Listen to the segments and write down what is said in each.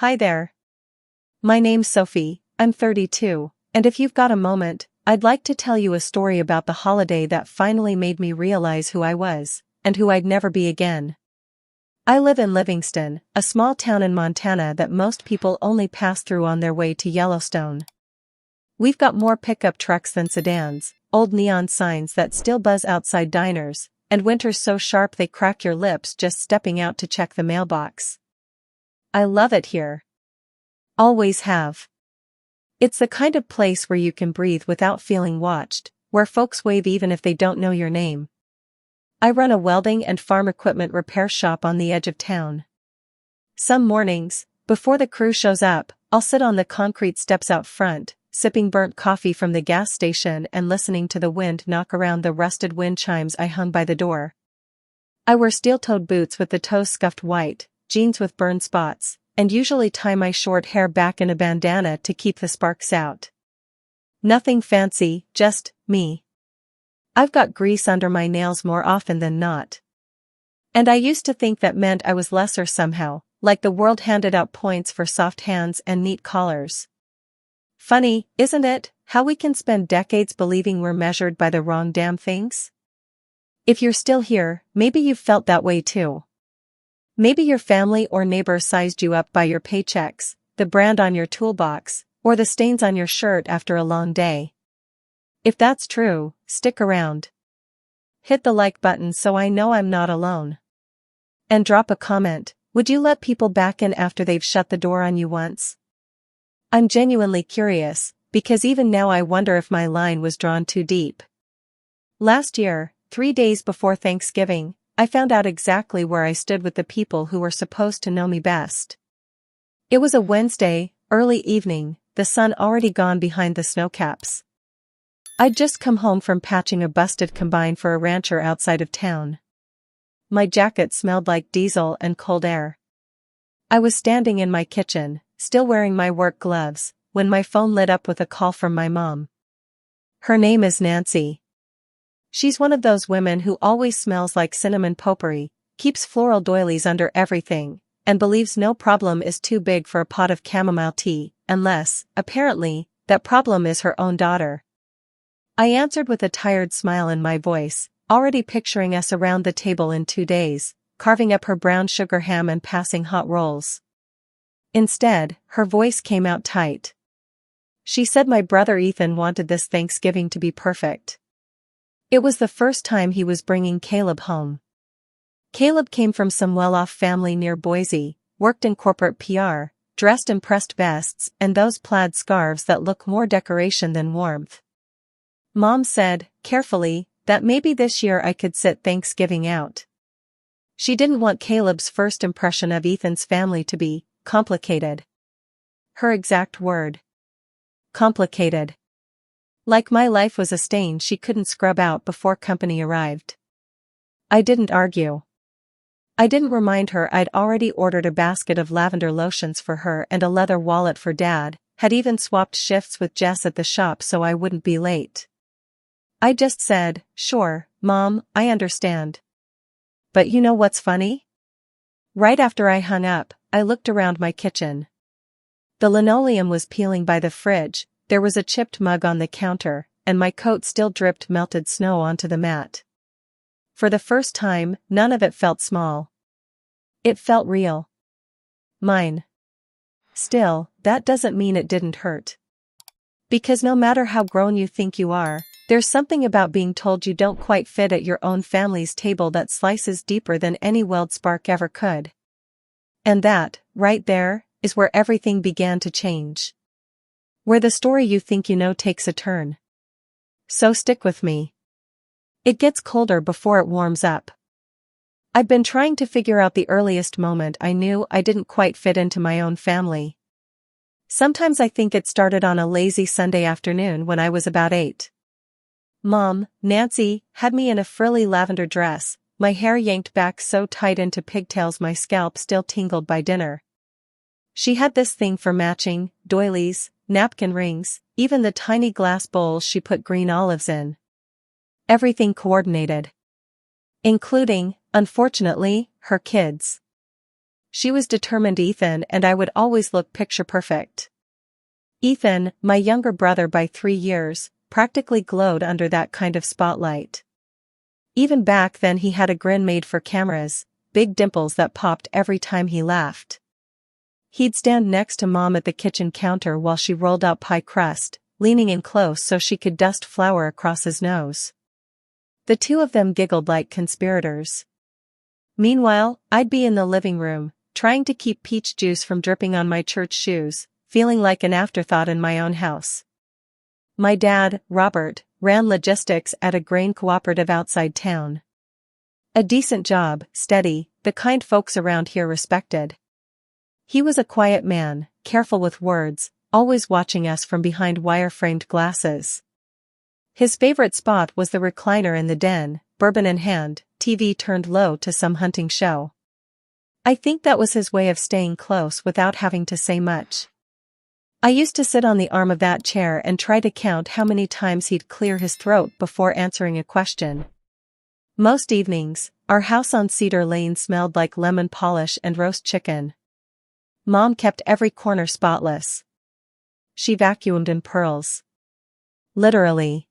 Hi there. My name's Sophie, I'm 32, and if you've got a moment, I'd like to tell you a story about the holiday that finally made me realize who I was, and who I'd never be again. I live in Livingston, a small town in Montana that most people only pass through on their way to Yellowstone. We've got more pickup trucks than sedans, old neon signs that still buzz outside diners, and winters so sharp they crack your lips just stepping out to check the mailbox. I love it here. Always have. It's the kind of place where you can breathe without feeling watched, where folks wave even if they don't know your name. I run a welding and farm equipment repair shop on the edge of town. Some mornings, before the crew shows up, I'll sit on the concrete steps out front, sipping burnt coffee from the gas station and listening to the wind knock around the rusted wind chimes I hung by the door. I wear steel-toed boots with the toes scuffed white, jeans with burned spots, and usually tie my short hair back in a bandana to keep the sparks out. Nothing fancy, just me. I've got grease under my nails more often than not. And I used to think that meant I was lesser somehow, like the world handed out points for soft hands and neat collars. Funny, isn't it, how we can spend decades believing we're measured by the wrong damn things? If you're still here, maybe you've felt that way too. Maybe your family or neighbor sized you up by your paychecks, the brand on your toolbox, or the stains on your shirt after a long day. If that's true, stick around. Hit the like button so I know I'm not alone. And drop a comment. Would you let people back in after they've shut the door on you once? I'm genuinely curious, because even now I wonder if my line was drawn too deep. Last year, 3 days before Thanksgiving, I found out exactly where I stood with the people who were supposed to know me best. It was a Wednesday, early evening, the sun already gone behind the snowcaps. I'd just come home from patching a busted combine for a rancher outside of town. My jacket smelled like diesel and cold air. I was standing in my kitchen, still wearing my work gloves, when my phone lit up with a call from my mom. Her name is Nancy. She's one of those women who always smells like cinnamon potpourri, keeps floral doilies under everything, and believes no problem is too big for a pot of chamomile tea, unless, apparently, that problem is her own daughter. I answered with a tired smile in my voice, already picturing us around the table in 2 days, carving up her brown sugar ham and passing hot rolls. Instead, her voice came out tight. She said my brother Ethan wanted this Thanksgiving to be perfect. It was the first time he was bringing Caleb home. Caleb came from some well-off family near Boise, worked in corporate PR, dressed in pressed vests and those plaid scarves that look more decoration than warmth. Mom said, carefully, that maybe this year I could sit Thanksgiving out. She didn't want Caleb's first impression of Ethan's family to be complicated. Her exact word. Complicated. Like my life was a stain she couldn't scrub out before company arrived. I didn't argue. I didn't remind her I'd already ordered a basket of lavender lotions for her and a leather wallet for Dad, had even swapped shifts with Jess at the shop so I wouldn't be late. I just said, sure, Mom, I understand. But you know what's funny? Right after I hung up, I looked around my kitchen. The linoleum was peeling by the fridge, there was a chipped mug on the counter, and my coat still dripped melted snow onto the mat. For the first time, none of it felt small. It felt real. Mine. Still, that doesn't mean it didn't hurt. Because no matter how grown you think you are, there's something about being told you don't quite fit at your own family's table that slices deeper than any weld spark ever could. And that, right there, is where everything began to change. Where the story you think you know takes a turn. So stick with me. It gets colder before it warms up. I've been trying to figure out the earliest moment I knew I didn't quite fit into my own family. Sometimes I think it started on a lazy Sunday afternoon when I was about 8. Mom, Nancy, had me in a frilly lavender dress, my hair yanked back so tight into pigtails my scalp still tingled by dinner. She had this thing for matching, doilies, napkin rings, even the tiny glass bowls she put green olives in. Everything coordinated. Including, unfortunately, her kids. She was determined Ethan and I would always look picture perfect. Ethan, my younger brother by 3 years, practically glowed under that kind of spotlight. Even back then he had a grin made for cameras, big dimples that popped every time he laughed. He'd stand next to Mom at the kitchen counter while she rolled out pie crust, leaning in close so she could dust flour across his nose. The two of them giggled like conspirators. Meanwhile, I'd be in the living room, trying to keep peach juice from dripping on my church shoes, feeling like an afterthought in my own house. My dad, Robert, ran logistics at a grain cooperative outside town. A decent job, steady, the kind folks around here respected. He was a quiet man, careful with words, always watching us from behind wire-framed glasses. His favorite spot was the recliner in the den, bourbon in hand, TV turned low to some hunting show. I think that was his way of staying close without having to say much. I used to sit on the arm of that chair and try to count how many times he'd clear his throat before answering a question. Most evenings, our house on Cedar Lane smelled like lemon polish and roast chicken. Mom kept every corner spotless. She vacuumed in pearls. Literally.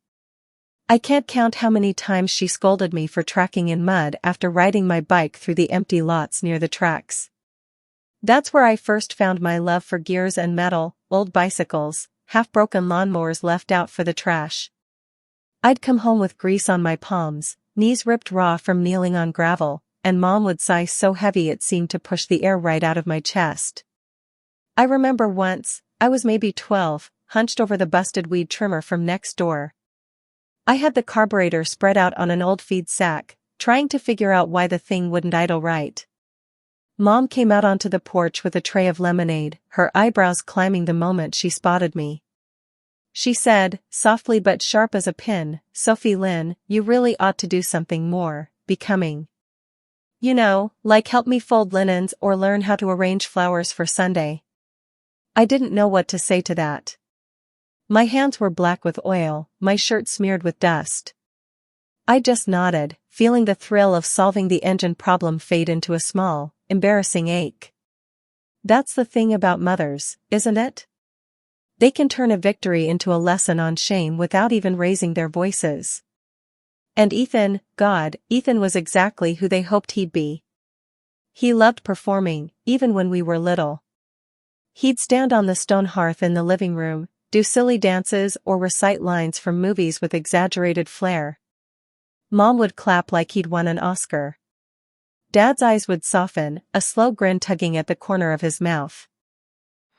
I can't count how many times she scolded me for tracking in mud after riding my bike through the empty lots near the tracks. That's where I first found my love for gears and metal, old bicycles, half-broken lawnmowers left out for the trash. I'd come home with grease on my palms, knees ripped raw from kneeling on gravel, and Mom would sigh so heavy it seemed to push the air right out of my chest. I remember once, I was maybe 12, hunched over the busted weed trimmer from next door. I had the carburetor spread out on an old feed sack, trying to figure out why the thing wouldn't idle right. Mom came out onto the porch with a tray of lemonade, her eyebrows climbing the moment she spotted me. She said, softly but sharp as a pin, "Sophie Lynn, you really ought to do something more becoming. You know, like help me fold linens or learn how to arrange flowers for Sunday." I didn't know what to say to that. My hands were black with oil, my shirt smeared with dust. I just nodded, feeling the thrill of solving the engine problem fade into a small, embarrassing ache. That's the thing about mothers, isn't it? They can turn a victory into a lesson on shame without even raising their voices. And Ethan, God, Ethan was exactly who they hoped he'd be. He loved performing, even when we were little. He'd stand on the stone hearth in the living room, do silly dances or recite lines from movies with exaggerated flair. Mom would clap like he'd won an Oscar. Dad's eyes would soften, a slow grin tugging at the corner of his mouth.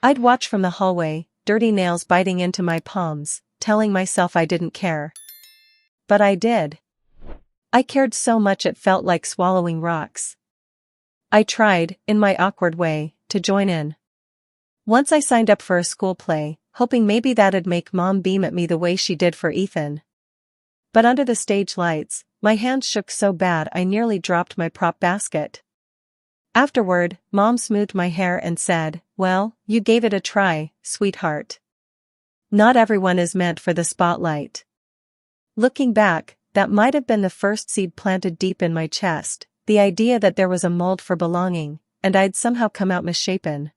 I'd watch from the hallway, dirty nails biting into my palms, telling myself I didn't care. But I did. I cared so much it felt like swallowing rocks. I tried, in my awkward way, to join in. Once I signed up for a school play, hoping maybe that'd make Mom beam at me the way she did for Ethan. But under the stage lights, my hands shook so bad I nearly dropped my prop basket. Afterward, Mom smoothed my hair and said, "Well, you gave it a try, sweetheart. Not everyone is meant for the spotlight." Looking back, that might have been the first seed planted deep in my chest, the idea that there was a mold for belonging, and I'd somehow come out misshapen.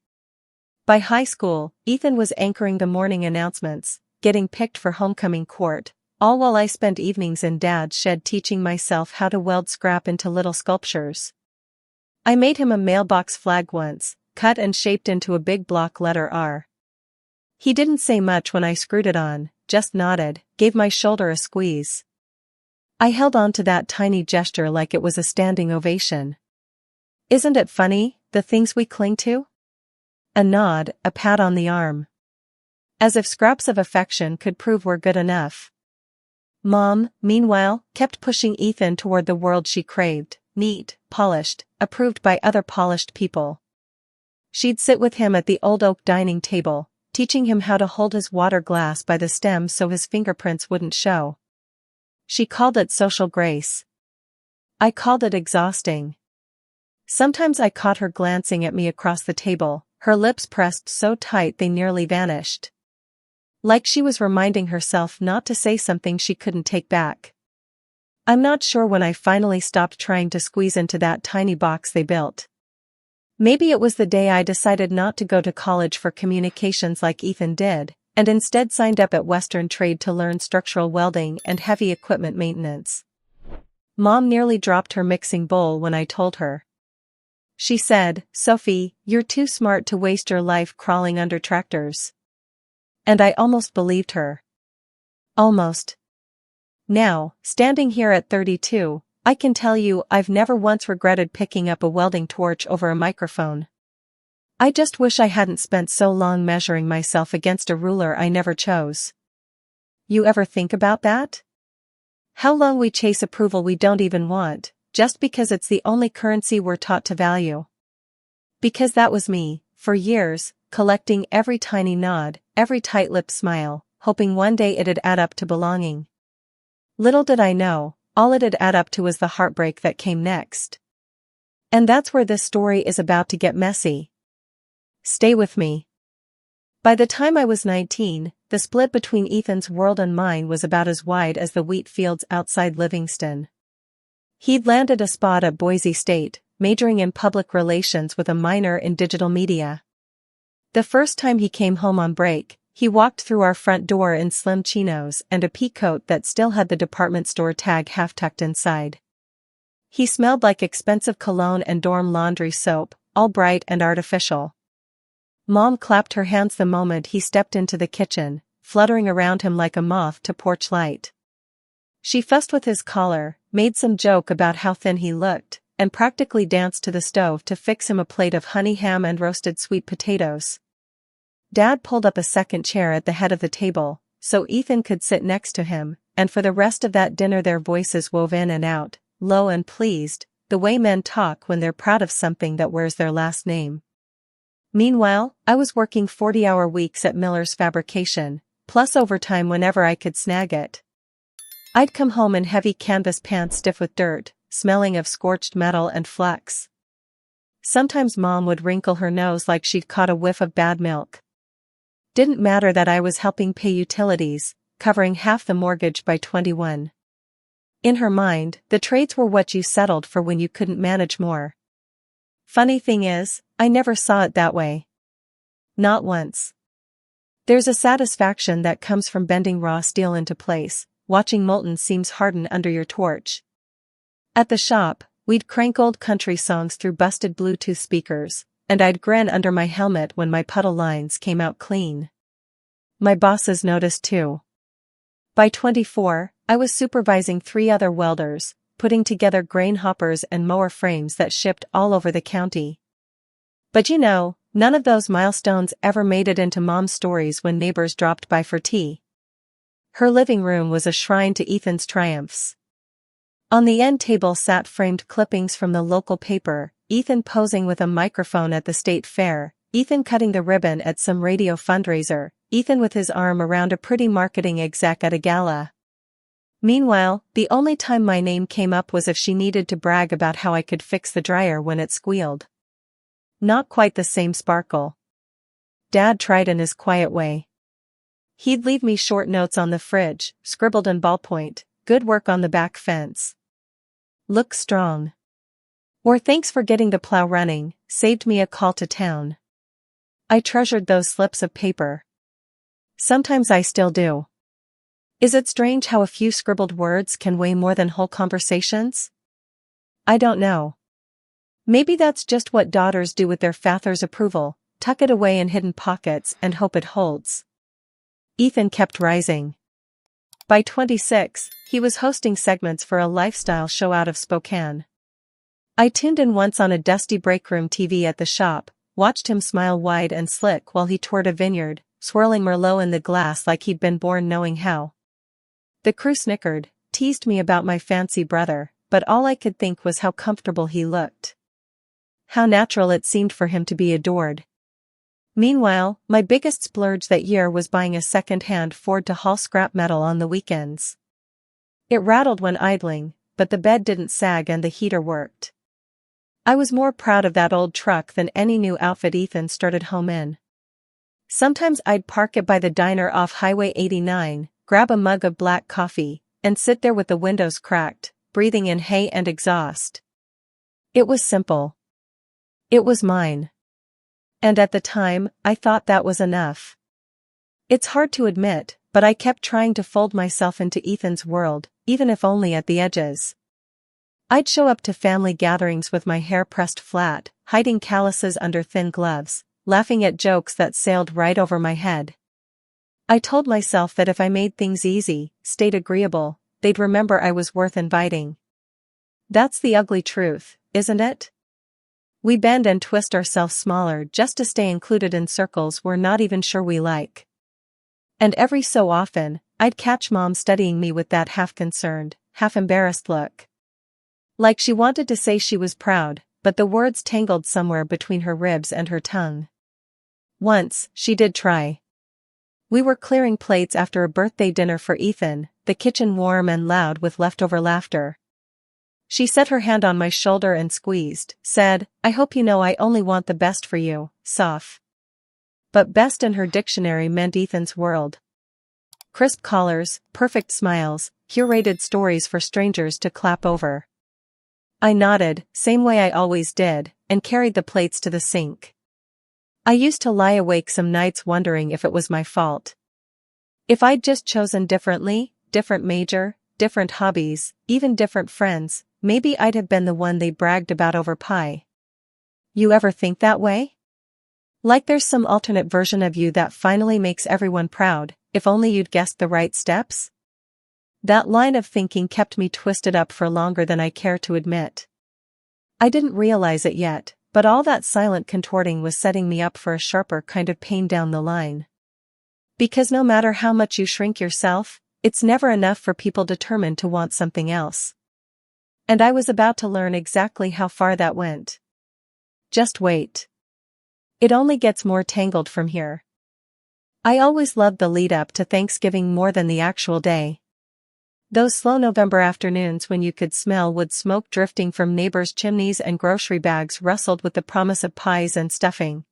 By high school, Ethan was anchoring the morning announcements, getting picked for homecoming court, all while I spent evenings in Dad's shed teaching myself how to weld scrap into little sculptures. I made him a mailbox flag once, cut and shaped into a big block letter R. He didn't say much when I screwed it on, just nodded, gave my shoulder a squeeze. I held on to that tiny gesture like it was a standing ovation. Isn't it funny, the things we cling to? A nod, a pat on the arm. As if scraps of affection could prove we're good enough. Mom, meanwhile, kept pushing Ethan toward the world she craved, neat, polished, approved by other polished people. She'd sit with him at the old oak dining table, teaching him how to hold his water glass by the stem so his fingerprints wouldn't show. She called it social grace. I called it exhausting. Sometimes I caught her glancing at me across the table, her lips pressed so tight they nearly vanished. Like she was reminding herself not to say something she couldn't take back. I'm not sure when I finally stopped trying to squeeze into that tiny box they built. Maybe it was the day I decided not to go to college for communications like Ethan did, and instead signed up at Western Trade to learn structural welding and heavy equipment maintenance. Mom nearly dropped her mixing bowl when I told her. She said, "Sophie, you're too smart to waste your life crawling under tractors." And I almost believed her. Almost. Now, standing here at 32, I can tell you I've never once regretted picking up a welding torch over a microphone. I just wish I hadn't spent so long measuring myself against a ruler I never chose. You ever think about that? How long we chase approval we don't even want, just because it's the only currency we're taught to value. Because that was me, for years, collecting every tiny nod, every tight-lipped smile, hoping one day it'd add up to belonging. Little did I know, all it'd add up to was the heartbreak that came next. And that's where this story is about to get messy. Stay with me. By the time I was 19, the split between Ethan's world and mine was about as wide as the wheat fields outside Livingston. He'd landed a spot at Boise State, majoring in public relations with a minor in digital media. The first time he came home on break, he walked through our front door in slim chinos and a pea coat that still had the department store tag half tucked inside. He smelled like expensive cologne and dorm laundry soap, all bright and artificial. Mom clapped her hands the moment he stepped into the kitchen, fluttering around him like a moth to porch light. She fussed with his collar, made some joke about how thin he looked, and practically danced to the stove to fix him a plate of honey ham and roasted sweet potatoes. Dad pulled up a second chair at the head of the table, so Ethan could sit next to him, and for the rest of that dinner their voices wove in and out, low and pleased, the way men talk when they're proud of something that wears their last name. Meanwhile, I was working 40-hour weeks at Miller's Fabrication, plus overtime whenever I could snag it. I'd come home in heavy canvas pants stiff with dirt, smelling of scorched metal and flux. Sometimes Mom would wrinkle her nose like she'd caught a whiff of bad milk. Didn't matter that I was helping pay utilities, covering half the mortgage by 21. In her mind, the trades were what you settled for when you couldn't manage more. Funny thing is, I never saw it that way. Not once. There's a satisfaction that comes from bending raw steel into place, watching molten seams harden under your torch. At the shop, we'd crank old country songs through busted Bluetooth speakers, and I'd grin under my helmet when my puddle lines came out clean. My bosses noticed too. By 24, I was supervising 3 other welders, putting together grain hoppers and mower frames that shipped all over the county. But you know, none of those milestones ever made it into Mom's stories when neighbors dropped by for tea. Her living room was a shrine to Ethan's triumphs. On the end table sat framed clippings from the local paper, Ethan posing with a microphone at the state fair, Ethan cutting the ribbon at some radio fundraiser, Ethan with his arm around a pretty marketing exec at a gala. Meanwhile, the only time my name came up was if she needed to brag about how I could fix the dryer when it squealed. Not quite the same sparkle. Dad tried in his quiet way. He'd leave me short notes on the fridge, scribbled in ballpoint, "Good work on the back fence. Look strong." Or "Thanks for getting the plow running, saved me a call to town." I treasured those slips of paper. Sometimes I still do. Is it strange how a few scribbled words can weigh more than whole conversations? I don't know. Maybe that's just what daughters do with their father's approval, tuck it away in hidden pockets and hope it holds. Ethan kept rising. By 26, he was hosting segments for a lifestyle show out of Spokane. I tuned in once on a dusty breakroom TV at the shop, watched him smile wide and slick while he toured a vineyard, swirling Merlot in the glass like he'd been born knowing how. The crew snickered, teased me about my fancy brother, but all I could think was how comfortable he looked. How natural it seemed for him to be adored. Meanwhile, my biggest splurge that year was buying a second-hand Ford to haul scrap metal on the weekends. It rattled when idling, but the bed didn't sag and the heater worked. I was more proud of that old truck than any new outfit Ethan started home in. Sometimes I'd park it by the diner off Highway 89, grab a mug of black coffee, and sit there with the windows cracked, breathing in hay and exhaust. It was simple. It was mine. And at the time, I thought that was enough. It's hard to admit, but I kept trying to fold myself into Ethan's world, even if only at the edges. I'd show up to family gatherings with my hair pressed flat, hiding calluses under thin gloves, laughing at jokes that sailed right over my head. I told myself that if I made things easy, stayed agreeable, they'd remember I was worth inviting. That's the ugly truth, isn't it? We bend and twist ourselves smaller just to stay included in circles we're not even sure we like. And every so often, I'd catch Mom studying me with that half-concerned, half-embarrassed look. Like she wanted to say she was proud, but the words tangled somewhere between her ribs and her tongue. Once, she did try. We were clearing plates after a birthday dinner for Ethan, the kitchen warm and loud with leftover laughter. She set her hand on my shoulder and squeezed, said, "I hope you know I only want the best for you, Soph." But best in her dictionary meant Ethan's world. Crisp collars, perfect smiles, curated stories for strangers to clap over. I nodded, same way I always did, and carried the plates to the sink. I used to lie awake some nights wondering if it was my fault. If I'd just chosen differently, different major, different hobbies, even different friends, maybe I'd have been the one they bragged about over pie. You ever think that way? Like there's some alternate version of you that finally makes everyone proud, if only you'd guessed the right steps? That line of thinking kept me twisted up for longer than I care to admit. I didn't realize it yet, but all that silent contorting was setting me up for a sharper kind of pain down the line. Because no matter how much you shrink yourself, it's never enough for people determined to want something else. And I was about to learn exactly how far that went. Just wait. It only gets more tangled from here. I always loved the lead-up to Thanksgiving more than the actual day. Those slow November afternoons when you could smell wood smoke drifting from neighbors' chimneys and grocery bags rustled with the promise of pies and stuffing.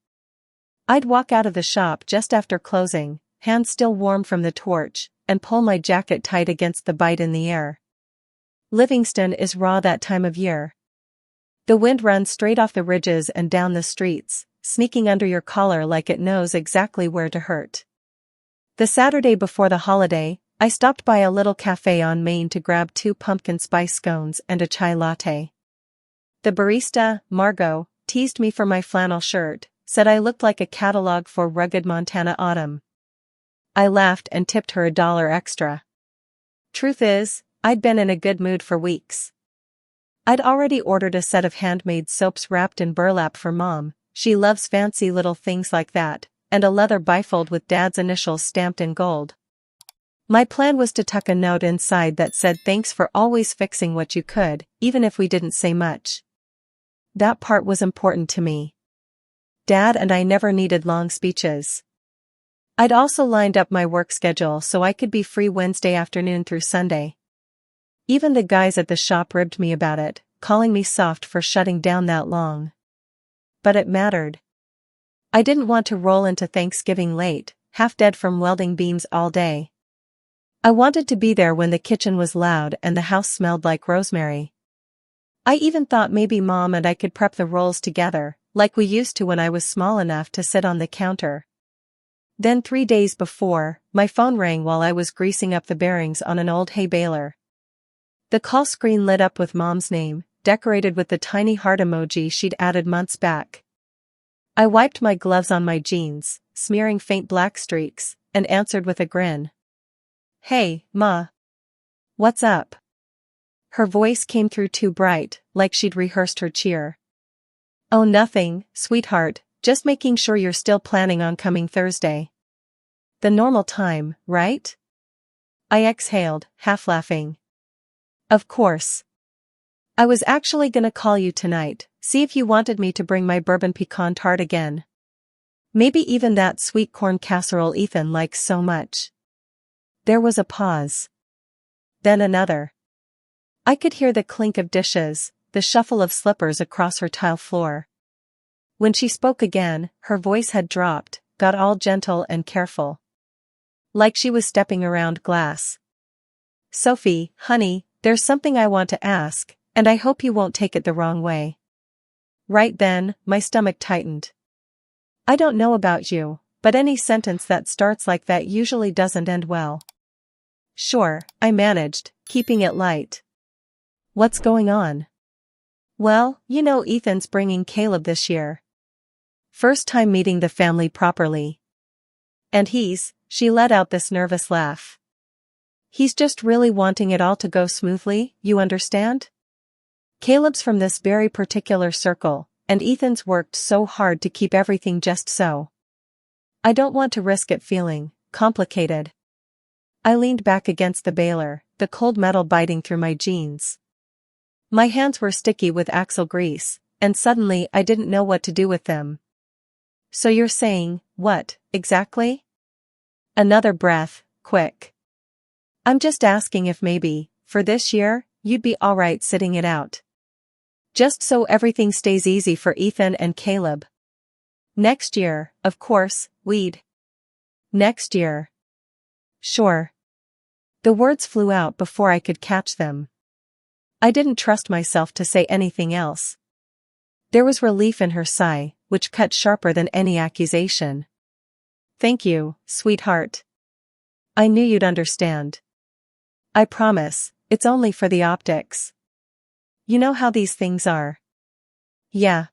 I'd walk out of the shop just after closing, hands still warm from the torch, and pull my jacket tight against the bite in the air. Livingston is raw that time of year. The wind runs straight off the ridges and down the streets, sneaking under your collar like it knows exactly where to hurt. The Saturday before the holiday, I stopped by a little cafe on Main to grab 2 pumpkin spice scones and a chai latte. The barista, Margot, teased me for my flannel shirt, said I looked like a catalog for rugged Montana autumn. I laughed and tipped her $1 extra. Truth is, I'd been in a good mood for weeks. I'd already ordered a set of handmade soaps wrapped in burlap for Mom, she loves fancy little things like that, and a leather bifold with Dad's initials stamped in gold. My plan was to tuck a note inside that said thanks for always fixing what you could, even if we didn't say much. That part was important to me. Dad and I never needed long speeches. I'd also lined up my work schedule so I could be free Wednesday afternoon through Sunday. Even the guys at the shop ribbed me about it, calling me soft for shutting down that long. But it mattered. I didn't want to roll into Thanksgiving late, half dead from welding beams all day. I wanted to be there when the kitchen was loud and the house smelled like rosemary. I even thought maybe Mom and I could prep the rolls together, like we used to when I was small enough to sit on the counter. Then 3 days before, my phone rang while I was greasing up the bearings on an old hay baler. The call screen lit up with Mom's name, decorated with the tiny heart emoji she'd added months back. I wiped my gloves on my jeans, smearing faint black streaks, and answered with a grin. "Hey, Ma. What's up?" Her voice came through too bright, like she'd rehearsed her cheer. "Oh, nothing, sweetheart, just making sure you're still planning on coming Thursday. The normal time, right?" I exhaled, half laughing. "Of course. I was actually gonna call you tonight, see if you wanted me to bring my bourbon pecan tart again. Maybe even that sweet corn casserole Ethan likes so much." There was a pause. Then another. I could hear the clink of dishes, the shuffle of slippers across her tile floor. When she spoke again, her voice had dropped, got all gentle and careful. Like she was stepping around glass. "Sophie, honey, there's something I want to ask, and I hope you won't take it the wrong way." Right then, my stomach tightened. I don't know about you, but any sentence that starts like that usually doesn't end well. Sure, I managed, keeping it light. What's going on? Well, you know Ethan's bringing Caleb this year. First time meeting the family properly. And she let out this nervous laugh. He's just really wanting it all to go smoothly, you understand? Caleb's from this very particular circle, and Ethan's worked so hard to keep everything just so. I don't want to risk it feeling complicated. I leaned back against the baler, the cold metal biting through my jeans. My hands were sticky with axle grease, and suddenly I didn't know what to do with them. So you're saying, what, exactly? Another breath, quick. I'm just asking if maybe, for this year, you'd be alright sitting it out. Just so everything stays easy for Ethan and Caleb. Next year, of course, we'd. Next year. Sure. The words flew out before I could catch them. I didn't trust myself to say anything else. There was relief in her sigh, which cut sharper than any accusation. Thank you, sweetheart. I knew you'd understand. I promise, it's only for the optics. You know how these things are. Yeah.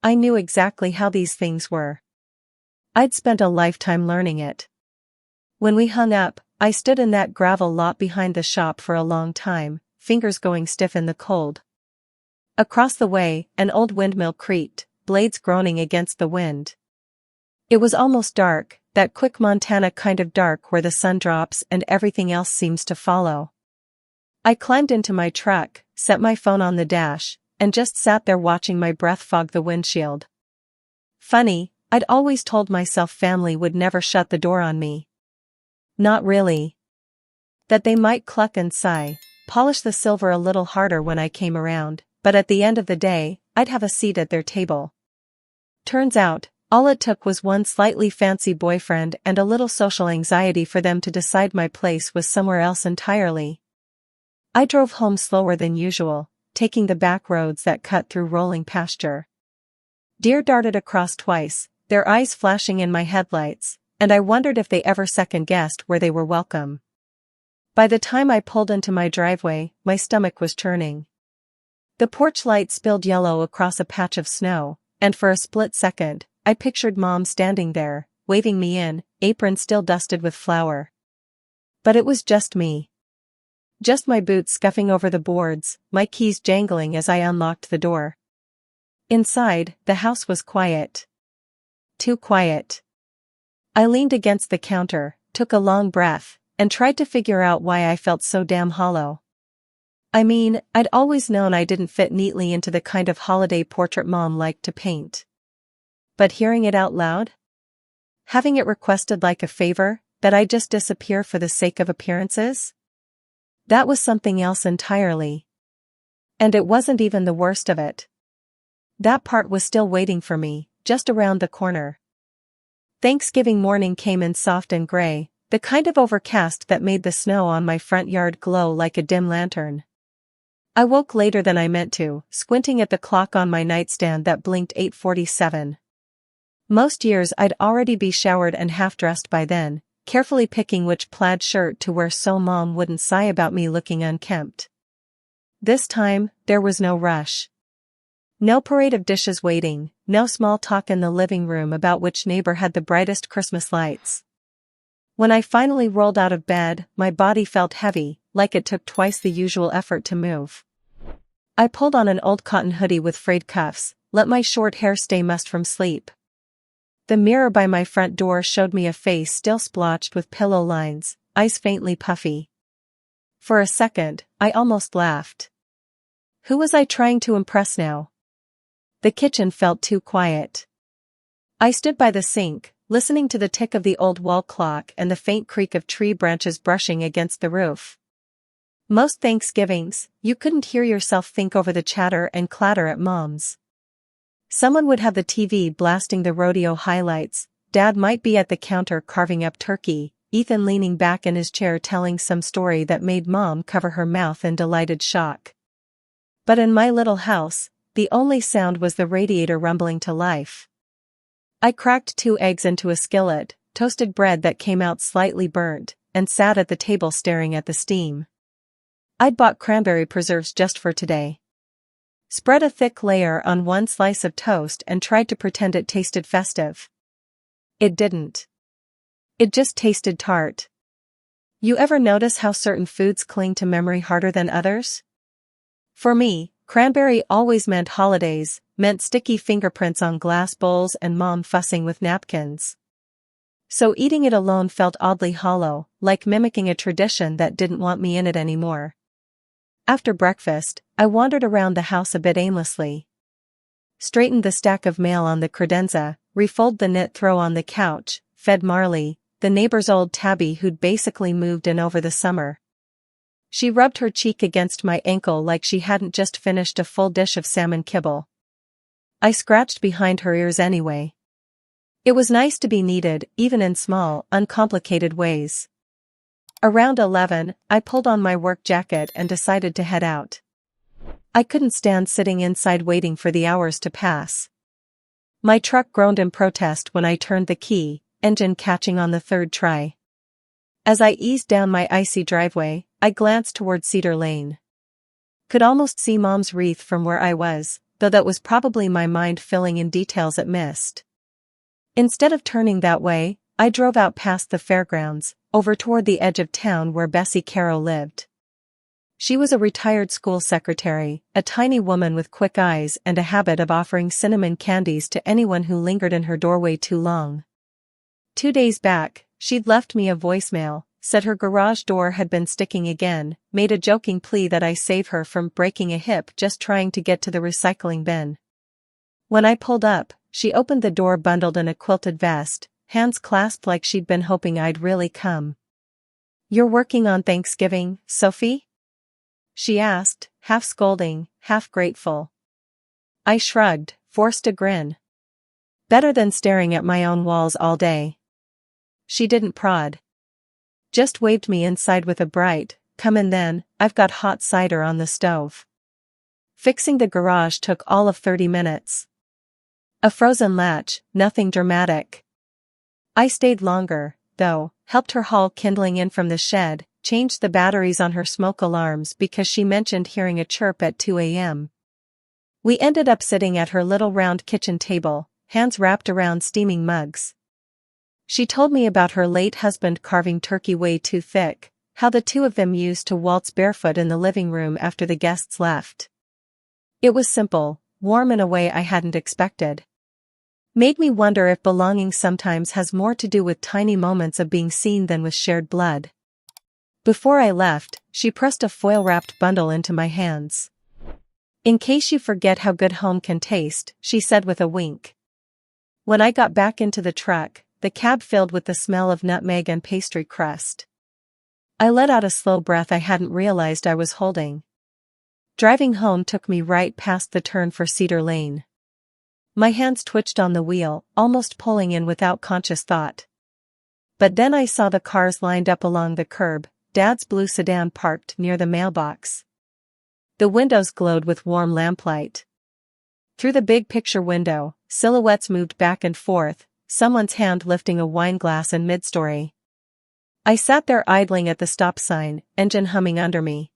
I knew exactly how these things were. I'd spent a lifetime learning it. When we hung up, I stood in that gravel lot behind the shop for a long time, fingers going stiff in the cold. Across the way, an old windmill creaked, blades groaning against the wind. It was almost dark, that quick Montana kind of dark where the sun drops and everything else seems to follow. I climbed into my truck, set my phone on the dash, and just sat there watching my breath fog the windshield. Funny, I'd always told myself family would never shut the door on me. Not really. That they might cluck and sigh, polish the silver a little harder when I came around, but at the end of the day, I'd have a seat at their table. Turns out, all it took was one slightly fancy boyfriend and a little social anxiety for them to decide my place was somewhere else entirely. I drove home slower than usual, taking the back roads that cut through rolling pasture. Deer darted across twice, their eyes flashing in my headlights, and I wondered if they ever second-guessed where they were welcome. By the time I pulled into my driveway, my stomach was churning. The porch light spilled yellow across a patch of snow, and for a split second, I pictured Mom standing there, waving me in, apron still dusted with flour. But it was just me. Just my boots scuffing over the boards, my keys jangling as I unlocked the door. Inside, the house was quiet. Too quiet. I leaned against the counter, took a long breath, and tried to figure out why I felt so damn hollow. I mean, I'd always known I didn't fit neatly into the kind of holiday portrait Mom liked to paint. But hearing it out loud? Having it requested like a favor, that I just disappear for the sake of appearances? That was something else entirely. And it wasn't even the worst of it. That part was still waiting for me, just around the corner. Thanksgiving morning came in soft and gray, the kind of overcast that made the snow on my front yard glow like a dim lantern. I woke later than I meant to, squinting at the clock on my nightstand that blinked 8:47. Most years I'd already be showered and half-dressed by then, carefully picking which plaid shirt to wear so Mom wouldn't sigh about me looking unkempt. This time, there was no rush. No parade of dishes waiting, no small talk in the living room about which neighbor had the brightest Christmas lights. When I finally rolled out of bed, my body felt heavy, like it took twice the usual effort to move. I pulled on an old cotton hoodie with frayed cuffs, let my short hair stay mussed from sleep. The mirror by my front door showed me a face still splotched with pillow lines, eyes faintly puffy. For a second, I almost laughed. Who was I trying to impress now? The kitchen felt too quiet. I stood by the sink, listening to the tick of the old wall clock and the faint creak of tree branches brushing against the roof. Most Thanksgivings, you couldn't hear yourself think over the chatter and clatter at Mom's. Someone would have the TV blasting the rodeo highlights, Dad might be at the counter carving up turkey, Ethan leaning back in his chair telling some story that made Mom cover her mouth in delighted shock. But in my little house, the only sound was the radiator rumbling to life. I cracked 2 eggs into a skillet, toasted bread that came out slightly burnt, and sat at the table staring at the steam. I'd bought cranberry preserves just for today. Spread a thick layer on one slice of toast and tried to pretend it tasted festive. It didn't. It just tasted tart. You ever notice how certain foods cling to memory harder than others? For me, cranberry always meant holidays, meant sticky fingerprints on glass bowls and mom fussing with napkins. So eating it alone felt oddly hollow, like mimicking a tradition that didn't want me in it anymore. After breakfast, I wandered around the house a bit aimlessly. Straightened the stack of mail on the credenza, refolded the knit throw on the couch, fed Marley, the neighbor's old tabby who'd basically moved in over the summer. She rubbed her cheek against my ankle like she hadn't just finished a full dish of salmon kibble. I scratched behind her ears anyway. It was nice to be needed, even in small, uncomplicated ways. Around 11, I pulled on my work jacket and decided to head out. I couldn't stand sitting inside waiting for the hours to pass. My truck groaned in protest when I turned the key, engine catching on the third try. As I eased down my icy driveway, I glanced toward Cedar Lane. Could almost see Mom's wreath from where I was, though that was probably my mind filling in details it missed. Instead of turning that way, I drove out past the fairgrounds, over toward the edge of town where Bessie Caro lived. She was a retired school secretary, a tiny woman with quick eyes and a habit of offering cinnamon candies to anyone who lingered in her doorway too long. 2 days back, she'd left me a voicemail, said her garage door had been sticking again, made a joking plea that I save her from breaking a hip just trying to get to the recycling bin. When I pulled up, she opened the door bundled in a quilted vest, hands clasped like she'd been hoping I'd really come. "You're working on Thanksgiving, Sophie?" she asked, half scolding, half grateful. I shrugged, forced a grin. Better than staring at my own walls all day. She didn't prod. Just waved me inside with a bright, "Come in then, I've got hot cider on the stove." Fixing the garage took all of 30 minutes. A frozen latch, nothing dramatic. I stayed longer, though, helped her haul kindling in from the shed, changed the batteries on her smoke alarms because she mentioned hearing a chirp at 2 a.m. We ended up sitting at her little round kitchen table, hands wrapped around steaming mugs. She told me about her late husband carving turkey way too thick, how the two of them used to waltz barefoot in the living room after the guests left. It was simple, warm in a way I hadn't expected. Made me wonder if belonging sometimes has more to do with tiny moments of being seen than with shared blood. Before I left, she pressed a foil-wrapped bundle into my hands. "In case you forget how good home can taste," she said with a wink. When I got back into the truck, the cab filled with the smell of nutmeg and pastry crust. I let out a slow breath I hadn't realized I was holding. Driving home took me right past the turn for Cedar Lane. My hands twitched on the wheel, almost pulling in without conscious thought. But then I saw the cars lined up along the curb, Dad's blue sedan parked near the mailbox. The windows glowed with warm lamplight. Through the big picture window, silhouettes moved back and forth, someone's hand lifting a wine glass in mid-story. I sat there idling at the stop sign, engine humming under me.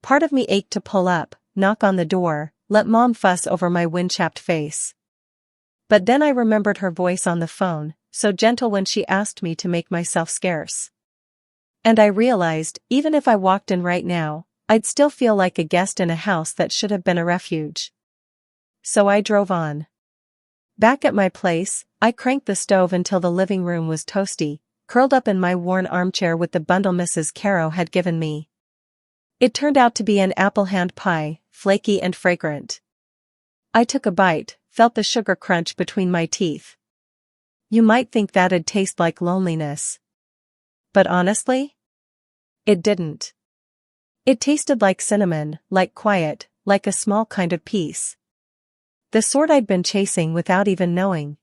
Part of me ached to pull up, knock on the door, let Mom fuss over my wind-chapped face. But then I remembered her voice on the phone, so gentle when she asked me to make myself scarce. And I realized, even if I walked in right now, I'd still feel like a guest in a house that should have been a refuge. So I drove on. Back at my place, I cranked the stove until the living room was toasty, curled up in my worn armchair with the bundle Mrs. Caro had given me. It turned out to be an apple hand pie, flaky and fragrant. I took a bite, felt the sugar crunch between my teeth. You might think that'd taste like loneliness. But honestly, it didn't. It tasted like cinnamon, like quiet, like a small kind of peace. The sort I'd been chasing without even knowing.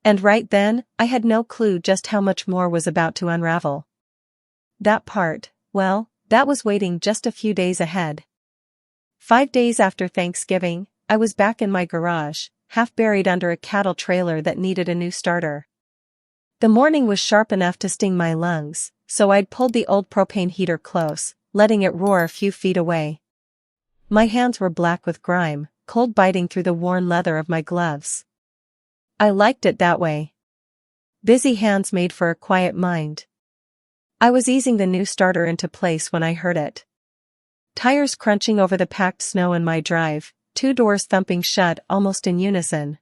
And right then, I had no clue just how much more was about to unravel. That part, well, that was waiting just a few days ahead. 5 days after Thanksgiving, I was back in my garage, half buried under a cattle trailer that needed a new starter. The morning was sharp enough to sting my lungs, so I'd pulled the old propane heater close, letting it roar a few feet away. My hands were black with grime, cold biting through the worn leather of my gloves. I liked it that way. Busy hands made for a quiet mind. I was easing the new starter into place when I heard it. Tires crunching over the packed snow in my drive, two doors thumping shut almost in unison.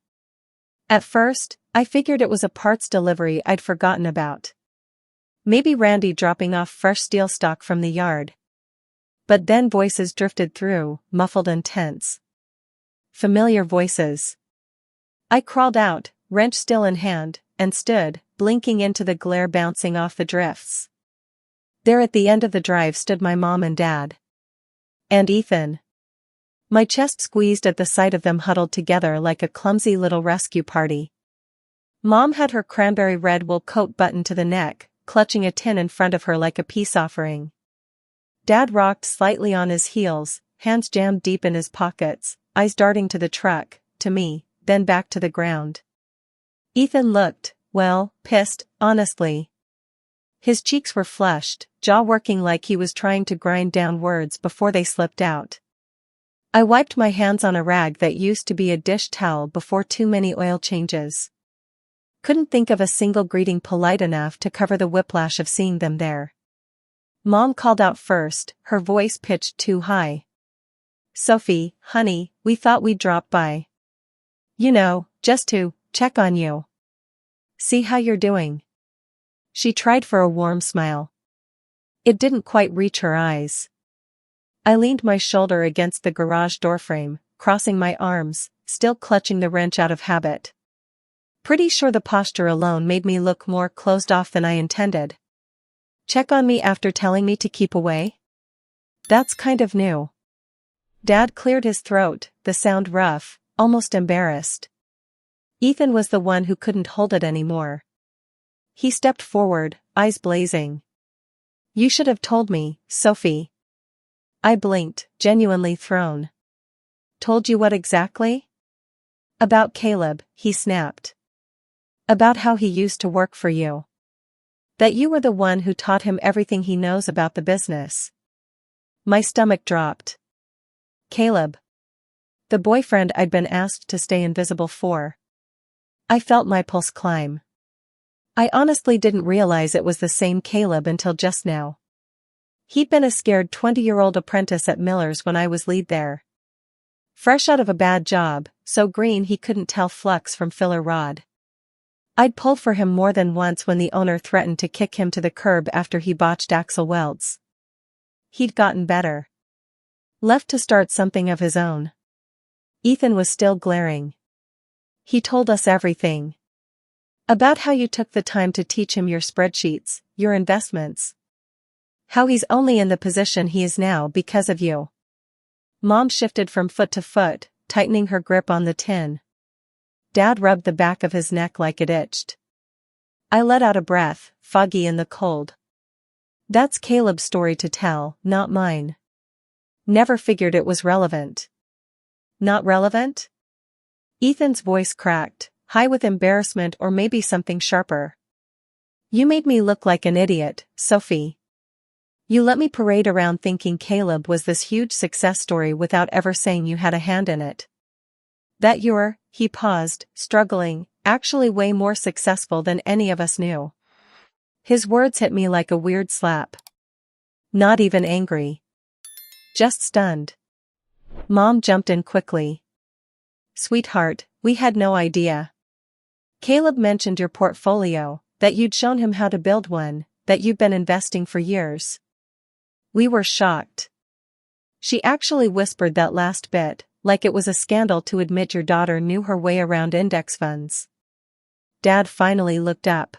At first, I figured it was a parts delivery I'd forgotten about. Maybe Randy dropping off fresh steel stock from the yard. But then voices drifted through, muffled and tense. Familiar voices. I crawled out, wrench still in hand, and stood, blinking into the glare bouncing off the drifts. There at the end of the drive stood my mom and dad. And Ethan. My chest squeezed at the sight of them huddled together like a clumsy little rescue party. Mom had her cranberry red wool coat buttoned to the neck, clutching a tin in front of her like a peace offering. Dad rocked slightly on his heels, hands jammed deep in his pockets, eyes darting to the truck, to me, then back to the ground. Ethan looked, well, pissed, honestly. His cheeks were flushed, jaw working like he was trying to grind down words before they slipped out. I wiped my hands on a rag that used to be a dish towel before too many oil changes. Couldn't think of a single greeting polite enough to cover the whiplash of seeing them there. Mom called out first, her voice pitched too high. "Sophie, honey, we thought we'd drop by. You know, just to check on you. See how you're doing." She tried for a warm smile. It didn't quite reach her eyes. I leaned my shoulder against the garage doorframe, crossing my arms, still clutching the wrench out of habit. Pretty sure the posture alone made me look more closed off than I intended. Check on me after telling me to keep away? That's kind of new. Dad cleared his throat, the sound rough, almost embarrassed. Ethan was the one who couldn't hold it anymore. He stepped forward, eyes blazing. "You should have told me, Sophie." I blinked, genuinely thrown. "Told you what exactly?" "About Caleb," he snapped. "About how he used to work for you. That you were the one who taught him everything he knows about the business." My stomach dropped. Caleb. The boyfriend I'd been asked to stay invisible for. I felt my pulse climb. I honestly didn't realize it was the same Caleb until just now. He'd been a scared 20-year-old apprentice at Miller's when I was lead there. Fresh out of a bad job, so green he couldn't tell flux from filler rod. I'd pulled for him more than once when the owner threatened to kick him to the curb after he botched axle welds. He'd gotten better. Left to start something of his own. Ethan was still glaring. He told us everything. About how you took the time to teach him your spreadsheets, your investments. How he's only in the position he is now because of you. Mom shifted from foot to foot, tightening her grip on the tin. Dad rubbed the back of his neck like it itched. I let out a breath, foggy in the cold. That's Caleb's story to tell, not mine. Never figured it was relevant. Not relevant? Ethan's voice cracked, high with embarrassment or maybe something sharper. You made me look like an idiot, Sophie. You let me parade around thinking Caleb was this huge success story without ever saying you had a hand in it. That you're, he paused, struggling, actually way more successful than any of us knew. His words hit me like a weird slap. Not even angry. Just stunned. Mom jumped in quickly. Sweetheart, we had no idea. Caleb mentioned your portfolio, that you'd shown him how to build one, that you've been investing for years. We were shocked. She actually whispered that last bit, like it was a scandal to admit your daughter knew her way around index funds. Dad finally looked up.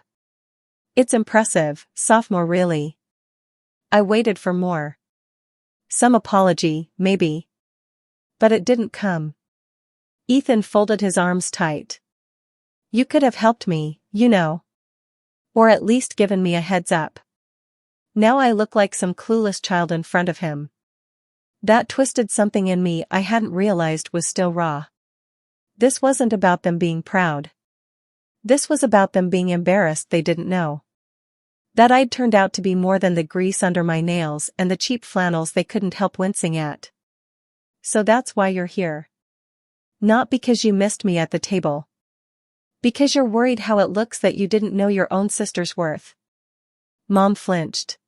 It's impressive, sophomore really. I waited for more. Some apology, maybe. But it didn't come. Ethan folded his arms tight. You could have helped me, you know. Or at least given me a heads up. Now I look like some clueless child in front of him. That twisted something in me I hadn't realized was still raw. This wasn't about them being proud. This was about them being embarrassed they didn't know that I'd turned out to be more than the grease under my nails and the cheap flannels they couldn't help wincing at. So that's why you're here. Not because you missed me at the table. Because you're worried how it looks that you didn't know your own sister's worth. Mom flinched.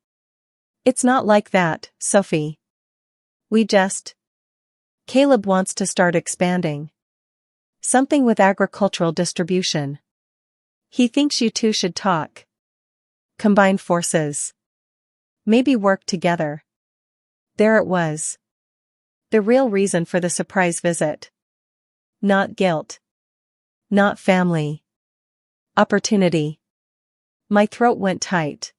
It's not like that, Sophie. Caleb wants to start expanding. Something with agricultural distribution. He thinks you two should talk. Combine forces. Maybe work together. There it was. The real reason for the surprise visit. Not guilt. Not family. Opportunity. My throat went tight.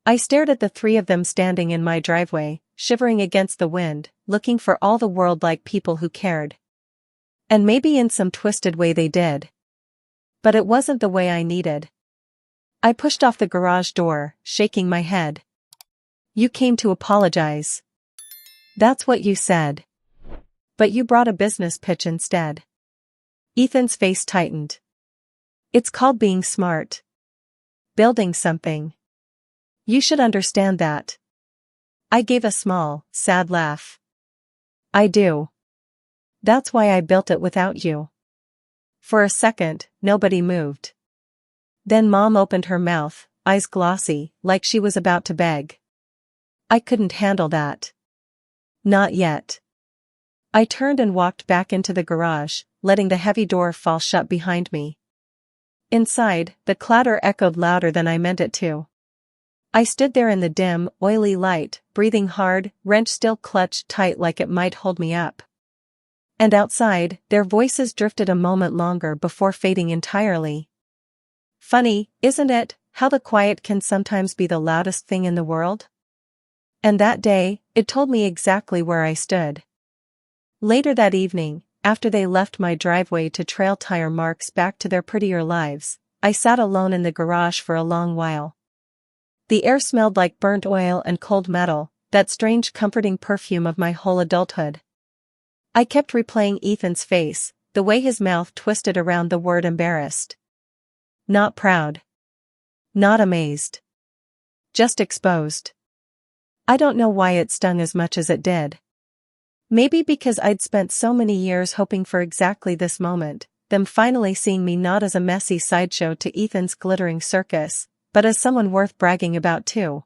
I stared at the three of them standing in my driveway, shivering against the wind, looking for all the world like people who cared. And maybe in some twisted way they did. But it wasn't the way I needed. I pushed off the garage door, shaking my head. You came to apologize. That's what you said. But you brought a business pitch instead. Ethan's face tightened. It's called being smart. Building something. You should understand that. I gave a small, sad laugh. I do. That's why I built it without you. For a second, nobody moved. Then Mom opened her mouth, eyes glossy, like she was about to beg. I couldn't handle that. Not yet. I turned and walked back into the garage, letting the heavy door fall shut behind me. Inside, the clatter echoed louder than I meant it to. I stood there in the dim, oily light, breathing hard, wrench still clutched tight like it might hold me up. And outside, their voices drifted a moment longer before fading entirely. Funny, isn't it, how the quiet can sometimes be the loudest thing in the world? And that day, it told me exactly where I stood. Later that evening, after they left my driveway to trail tire marks back to their prettier lives, I sat alone in the garage for a long while. The air smelled like burnt oil and cold metal, that strange comforting perfume of my whole adulthood. I kept replaying Ethan's face, the way his mouth twisted around the word embarrassed. Not proud. Not amazed. Just exposed. I don't know why it stung as much as it did. Maybe because I'd spent so many years hoping for exactly this moment, them finally seeing me not as a messy sideshow to Ethan's glittering circus, but as someone worth bragging about too.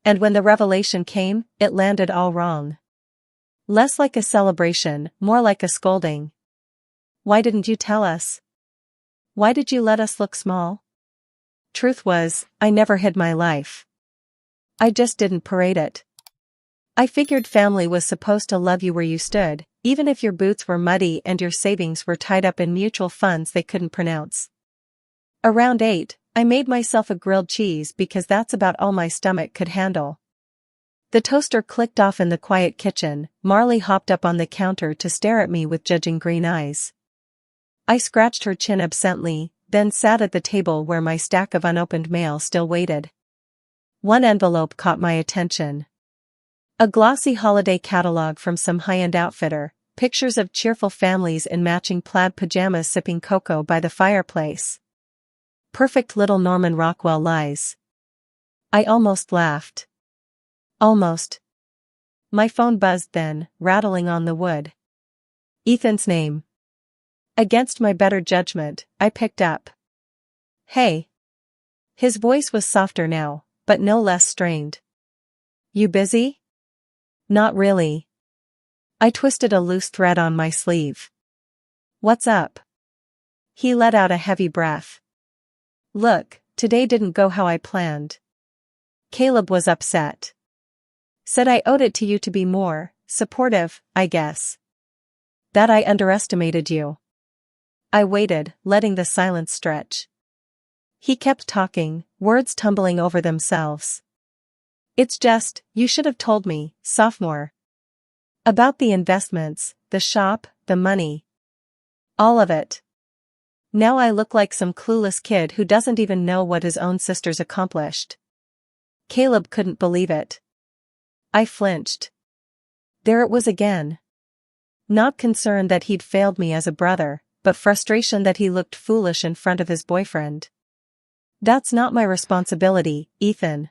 And when the revelation came, it landed all wrong. Less like a celebration, more like a scolding. Why didn't you tell us? Why did you let us look small? Truth was, I never hid my life. I just didn't parade it. I figured family was supposed to love you where you stood, even if your boots were muddy and your savings were tied up in mutual funds they couldn't pronounce. Around 8, I made myself a grilled cheese because that's about all my stomach could handle. The toaster clicked off in the quiet kitchen. Marley hopped up on the counter to stare at me with judging green eyes. I scratched her chin absently, then sat at the table where my stack of unopened mail still waited. One envelope caught my attention. A glossy holiday catalog from some high-end outfitter, pictures of cheerful families in matching plaid pajamas sipping cocoa by the fireplace. Perfect little Norman Rockwell lies. I almost laughed. Almost. My phone buzzed then, rattling on the wood. Ethan's name. Against my better judgment, I picked up. Hey. His voice was softer now, but no less strained. You busy? Not really. I twisted a loose thread on my sleeve. What's up? He let out a heavy breath. Look, today didn't go how I planned. Caleb was upset. Said I owed it to you to be more supportive, I guess. That I underestimated you. I waited, letting the silence stretch. He kept talking, words tumbling over themselves. It's just, you should have told me, sophomore. About the investments, the shop, the money. All of it. Now I look like some clueless kid who doesn't even know what his own sister's accomplished. Caleb couldn't believe it. I flinched. There it was again. Not concern that he'd failed me as a brother, but frustration that he looked foolish in front of his boyfriend. That's not my responsibility, Ethan.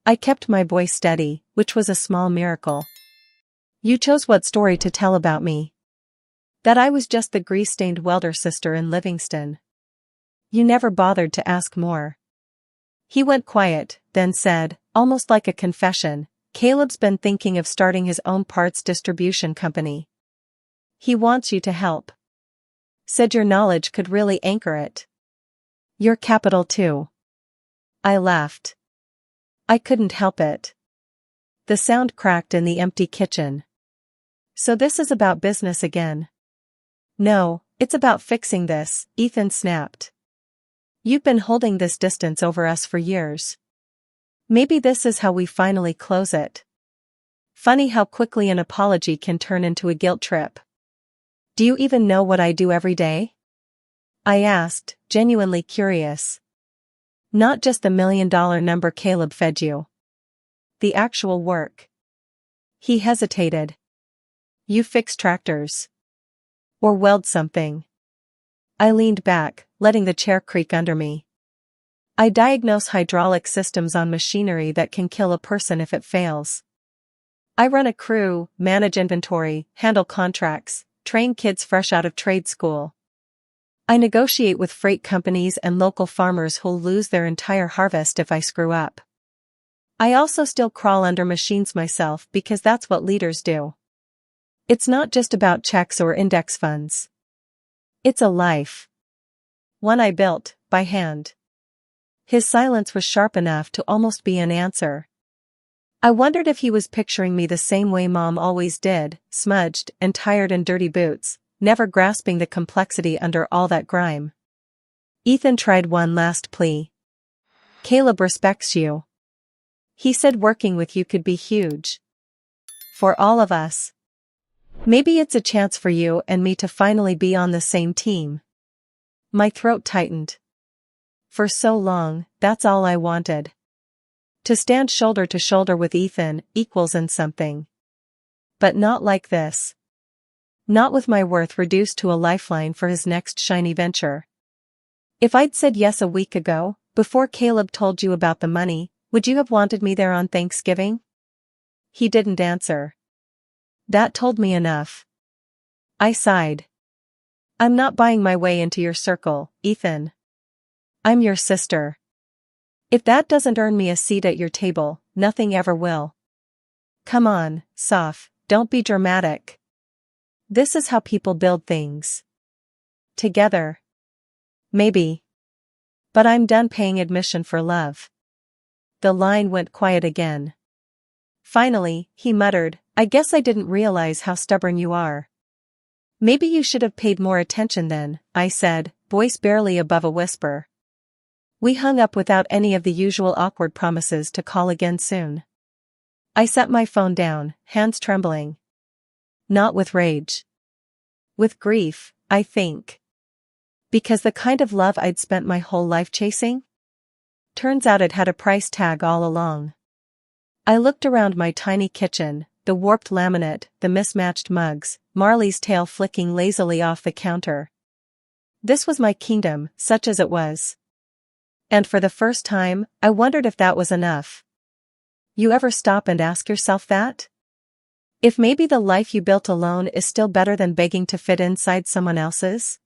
I kept my voice steady, which was a small miracle. You chose what story to tell about me. That I was just the grease-stained welder sister in Livingston. You never bothered to ask more. He went quiet, then said, almost like a confession, Caleb's been thinking of starting his own parts distribution company. He wants you to help. Said your knowledge could really anchor it. Your capital too. I laughed. I couldn't help it. The sound cracked in the empty kitchen. So this is about business again. No, it's about fixing this, Ethan snapped. You've been holding this distance over us for years. Maybe this is how we finally close it. Funny how quickly an apology can turn into a guilt trip. Do you even know what I do every day? I asked, genuinely curious. Not just the $1 million number Caleb fed you. The actual work. He hesitated. You fix tractors. Or weld something. I leaned back, letting the chair creak under me. I diagnose hydraulic systems on machinery that can kill a person if it fails. I run a crew, manage inventory, handle contracts, train kids fresh out of trade school. I negotiate with freight companies and local farmers who'll lose their entire harvest if I screw up. I also still crawl under machines myself because that's what leaders do. It's not just about checks or index funds. It's a life. One I built, by hand. His silence was sharp enough to almost be an answer. I wondered if he was picturing me the same way Mom always did, smudged and tired in dirty boots, never grasping the complexity under all that grime. Ethan tried one last plea. Caleb respects you. He said working with you could be huge. For all of us. Maybe it's a chance for you and me to finally be on the same team. My throat tightened. For so long, that's all I wanted. To stand shoulder to shoulder with Ethan, equals in something. But not like this. Not with my worth reduced to a lifeline for his next shiny venture. If I'd said yes a week ago, before Caleb told you about the money, would you have wanted me there on Thanksgiving? He didn't answer. That told me enough. I sighed. I'm not buying my way into your circle, Ethan. I'm your sister. If that doesn't earn me a seat at your table, nothing ever will. Come on, Soph, don't be dramatic. This is how people build things. Together. Maybe. But I'm done paying admission for love. The line went quiet again. Finally, he muttered, I guess I didn't realize how stubborn you are. Maybe you should have paid more attention then, I said, voice barely above a whisper. We hung up without any of the usual awkward promises to call again soon. I set my phone down, hands trembling. Not with rage. With grief, I think. Because the kind of love I'd spent my whole life chasing? Turns out it had a price tag all along. I looked around my tiny kitchen, the warped laminate, the mismatched mugs, Marley's tail flicking lazily off the counter. This was my kingdom, such as it was. And for the first time, I wondered if that was enough. You ever stop and ask yourself that? If maybe the life you built alone is still better than begging to fit inside someone else's?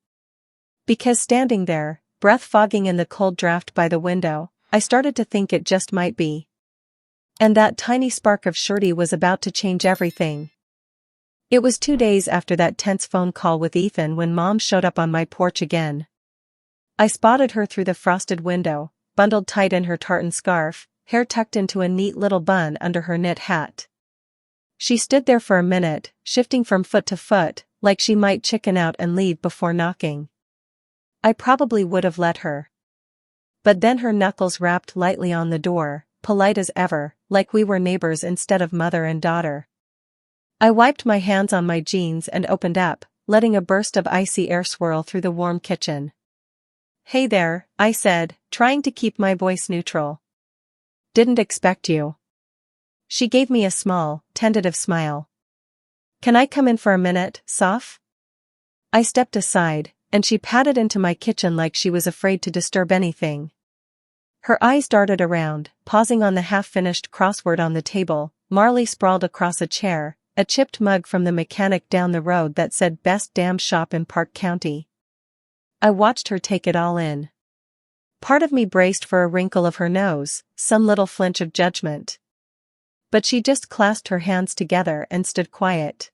Because standing there, breath fogging in the cold draft by the window, I started to think it just might be. And that tiny spark of surety was about to change everything. It was 2 days after that tense phone call with Ethan when Mom showed up on my porch again. I spotted her through the frosted window, bundled tight in her tartan scarf, hair tucked into a neat little bun under her knit hat. She stood there for a minute, shifting from foot to foot, like she might chicken out and leave before knocking. I probably would have let her. But then her knuckles rapped lightly on the door, polite as ever, like we were neighbors instead of mother and daughter. I wiped my hands on my jeans and opened up, letting a burst of icy air swirl through the warm kitchen. Hey there, I said, trying to keep my voice neutral. Didn't expect you. She gave me a small, tentative smile. Can I come in for a minute, Soph? I stepped aside, and she padded into my kitchen like she was afraid to disturb anything. Her eyes darted around, pausing on the half-finished crossword on the table. Marley sprawled across a chair, a chipped mug from the mechanic down the road that said best damn shop in Park County. I watched her take it all in. Part of me braced for a wrinkle of her nose, some little flinch of judgment. But she just clasped her hands together and stood quiet.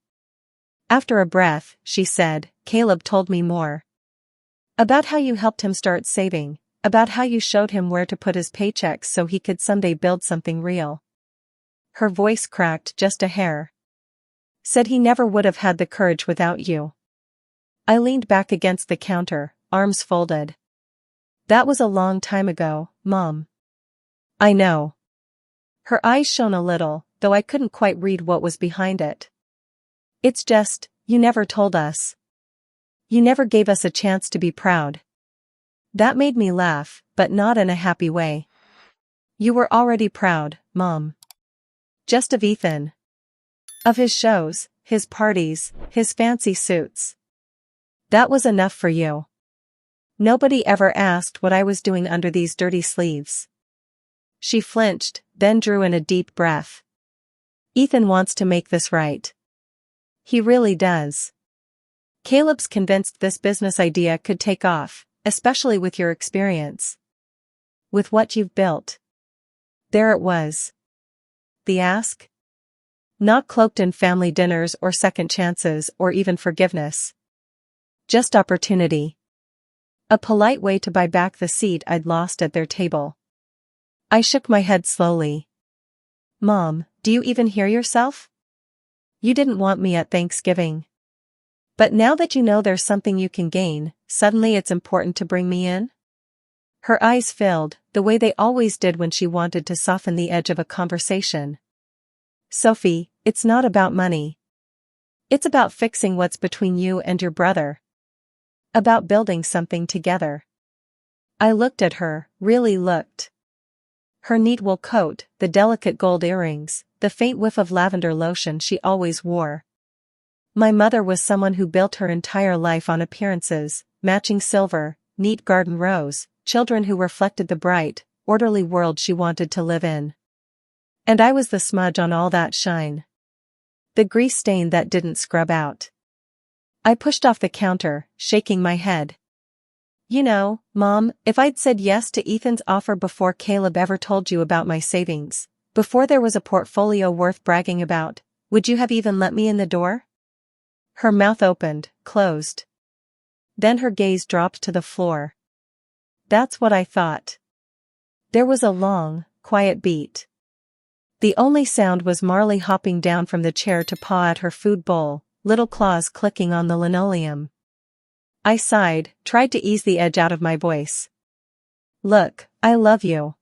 After a breath, she said, "Caleb told me more. About how you helped him start saving, about how you showed him where to put his paychecks so he could someday build something real." Her voice cracked just a hair. "Said he never would have had the courage without you." I leaned back against the counter, arms folded. "That was a long time ago, Mom." "I know." Her eyes shone a little, though I couldn't quite read what was behind it. "It's just, you never told us. You never gave us a chance to be proud." That made me laugh, but not in a happy way. "You were already proud, Mom. Just of Ethan. Of his shows, his parties, his fancy suits. That was enough for you. Nobody ever asked what I was doing under these dirty sleeves." She flinched, then drew in a deep breath. "Ethan wants to make this right. He really does. Caleb's convinced this business idea could take off, especially with your experience. With what you've built." There it was. The ask? Not cloaked in family dinners or second chances or even forgiveness. Just opportunity. A polite way to buy back the seat I'd lost at their table. I shook my head slowly. "Mom, do you even hear yourself? You didn't want me at Thanksgiving. But now that you know there's something you can gain, suddenly it's important to bring me in?" Her eyes filled, the way they always did when she wanted to soften the edge of a conversation. "Sophie, it's not about money. It's about fixing what's between you and your brother. About building something together." I looked at her, really looked. Her neat wool coat, the delicate gold earrings, the faint whiff of lavender lotion she always wore. My mother was someone who built her entire life on appearances, matching silver, neat garden rows, children who reflected the bright, orderly world she wanted to live in. And I was the smudge on all that shine. The grease stain that didn't scrub out. I pushed off the counter, shaking my head. "You know, Mom, if I'd said yes to Ethan's offer before Caleb ever told you about my savings, before there was a portfolio worth bragging about, would you have even let me in the door?" Her mouth opened, closed. Then her gaze dropped to the floor. "That's what I thought." There was a long, quiet beat. The only sound was Marley hopping down from the chair to paw at her food bowl, little claws clicking on the linoleum. I sighed, tried to ease the edge out of my voice. "Look, I love you.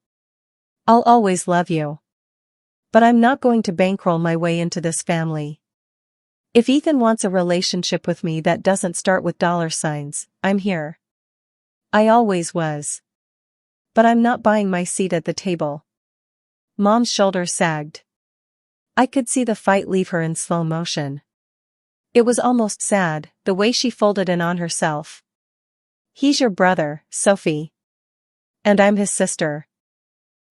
I'll always love you. But I'm not going to bankroll my way into this family. If Ethan wants a relationship with me that doesn't start with dollar signs, I'm here. I always was. But I'm not buying my seat at the table." Mom's shoulders sagged. I could see the fight leave her in slow motion. It was almost sad, the way she folded in on herself. "He's your brother, Sophie. And I'm his sister.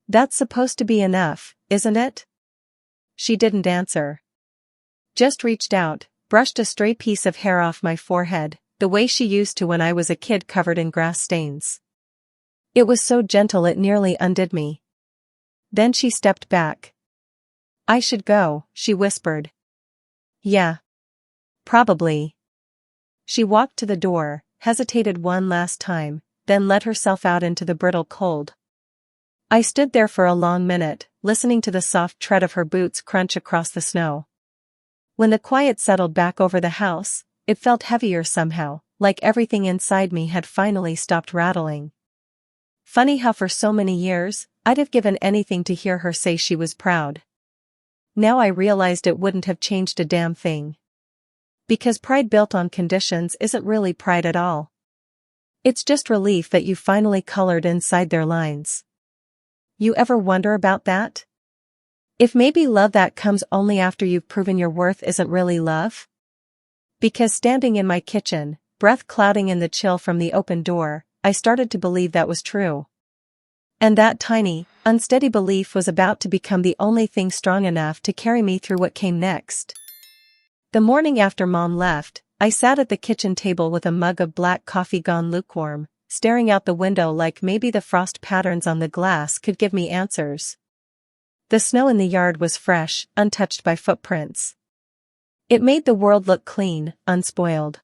That's supposed to be enough, isn't it?" She didn't answer. Just reached out, brushed a stray piece of hair off my forehead, the way she used to when I was a kid covered in grass stains. It was so gentle it nearly undid me. Then she stepped back. "I should go," she whispered. "Yeah. Probably." She walked to the door, hesitated one last time, then let herself out into the brittle cold. I stood there for a long minute, listening to the soft tread of her boots crunch across the snow. When the quiet settled back over the house, it felt heavier somehow, like everything inside me had finally stopped rattling. Funny how for so many years, I'd have given anything to hear her say she was proud. Now I realized it wouldn't have changed a damn thing. Because pride built on conditions isn't really pride at all. It's just relief that you finally colored inside their lines. You ever wonder about that? If maybe love that comes only after you've proven your worth isn't really love? Because standing in my kitchen, breath clouding in the chill from the open door, I started to believe that was true. And that tiny, unsteady belief was about to become the only thing strong enough to carry me through what came next. The morning after Mom left, I sat at the kitchen table with a mug of black coffee gone lukewarm, staring out the window like maybe the frost patterns on the glass could give me answers. The snow in the yard was fresh, untouched by footprints. It made the world look clean, unspoiled.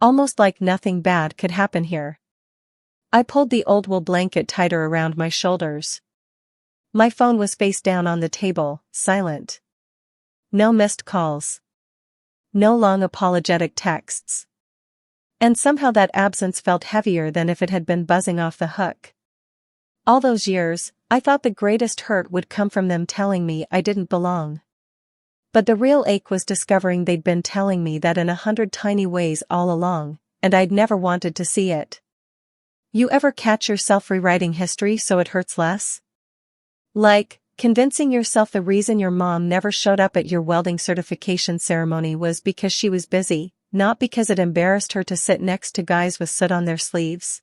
Almost like nothing bad could happen here. I pulled the old wool blanket tighter around my shoulders. My phone was face down on the table, silent. No missed calls. No long apologetic texts. And somehow that absence felt heavier than if it had been buzzing off the hook. All those years, I thought the greatest hurt would come from them telling me I didn't belong. But the real ache was discovering they'd been telling me that in 100 tiny ways all along, and I'd never wanted to see it. You ever catch yourself rewriting history so it hurts less? Like, convincing yourself the reason your mom never showed up at your welding certification ceremony was because she was busy, not because it embarrassed her to sit next to guys with soot on their sleeves.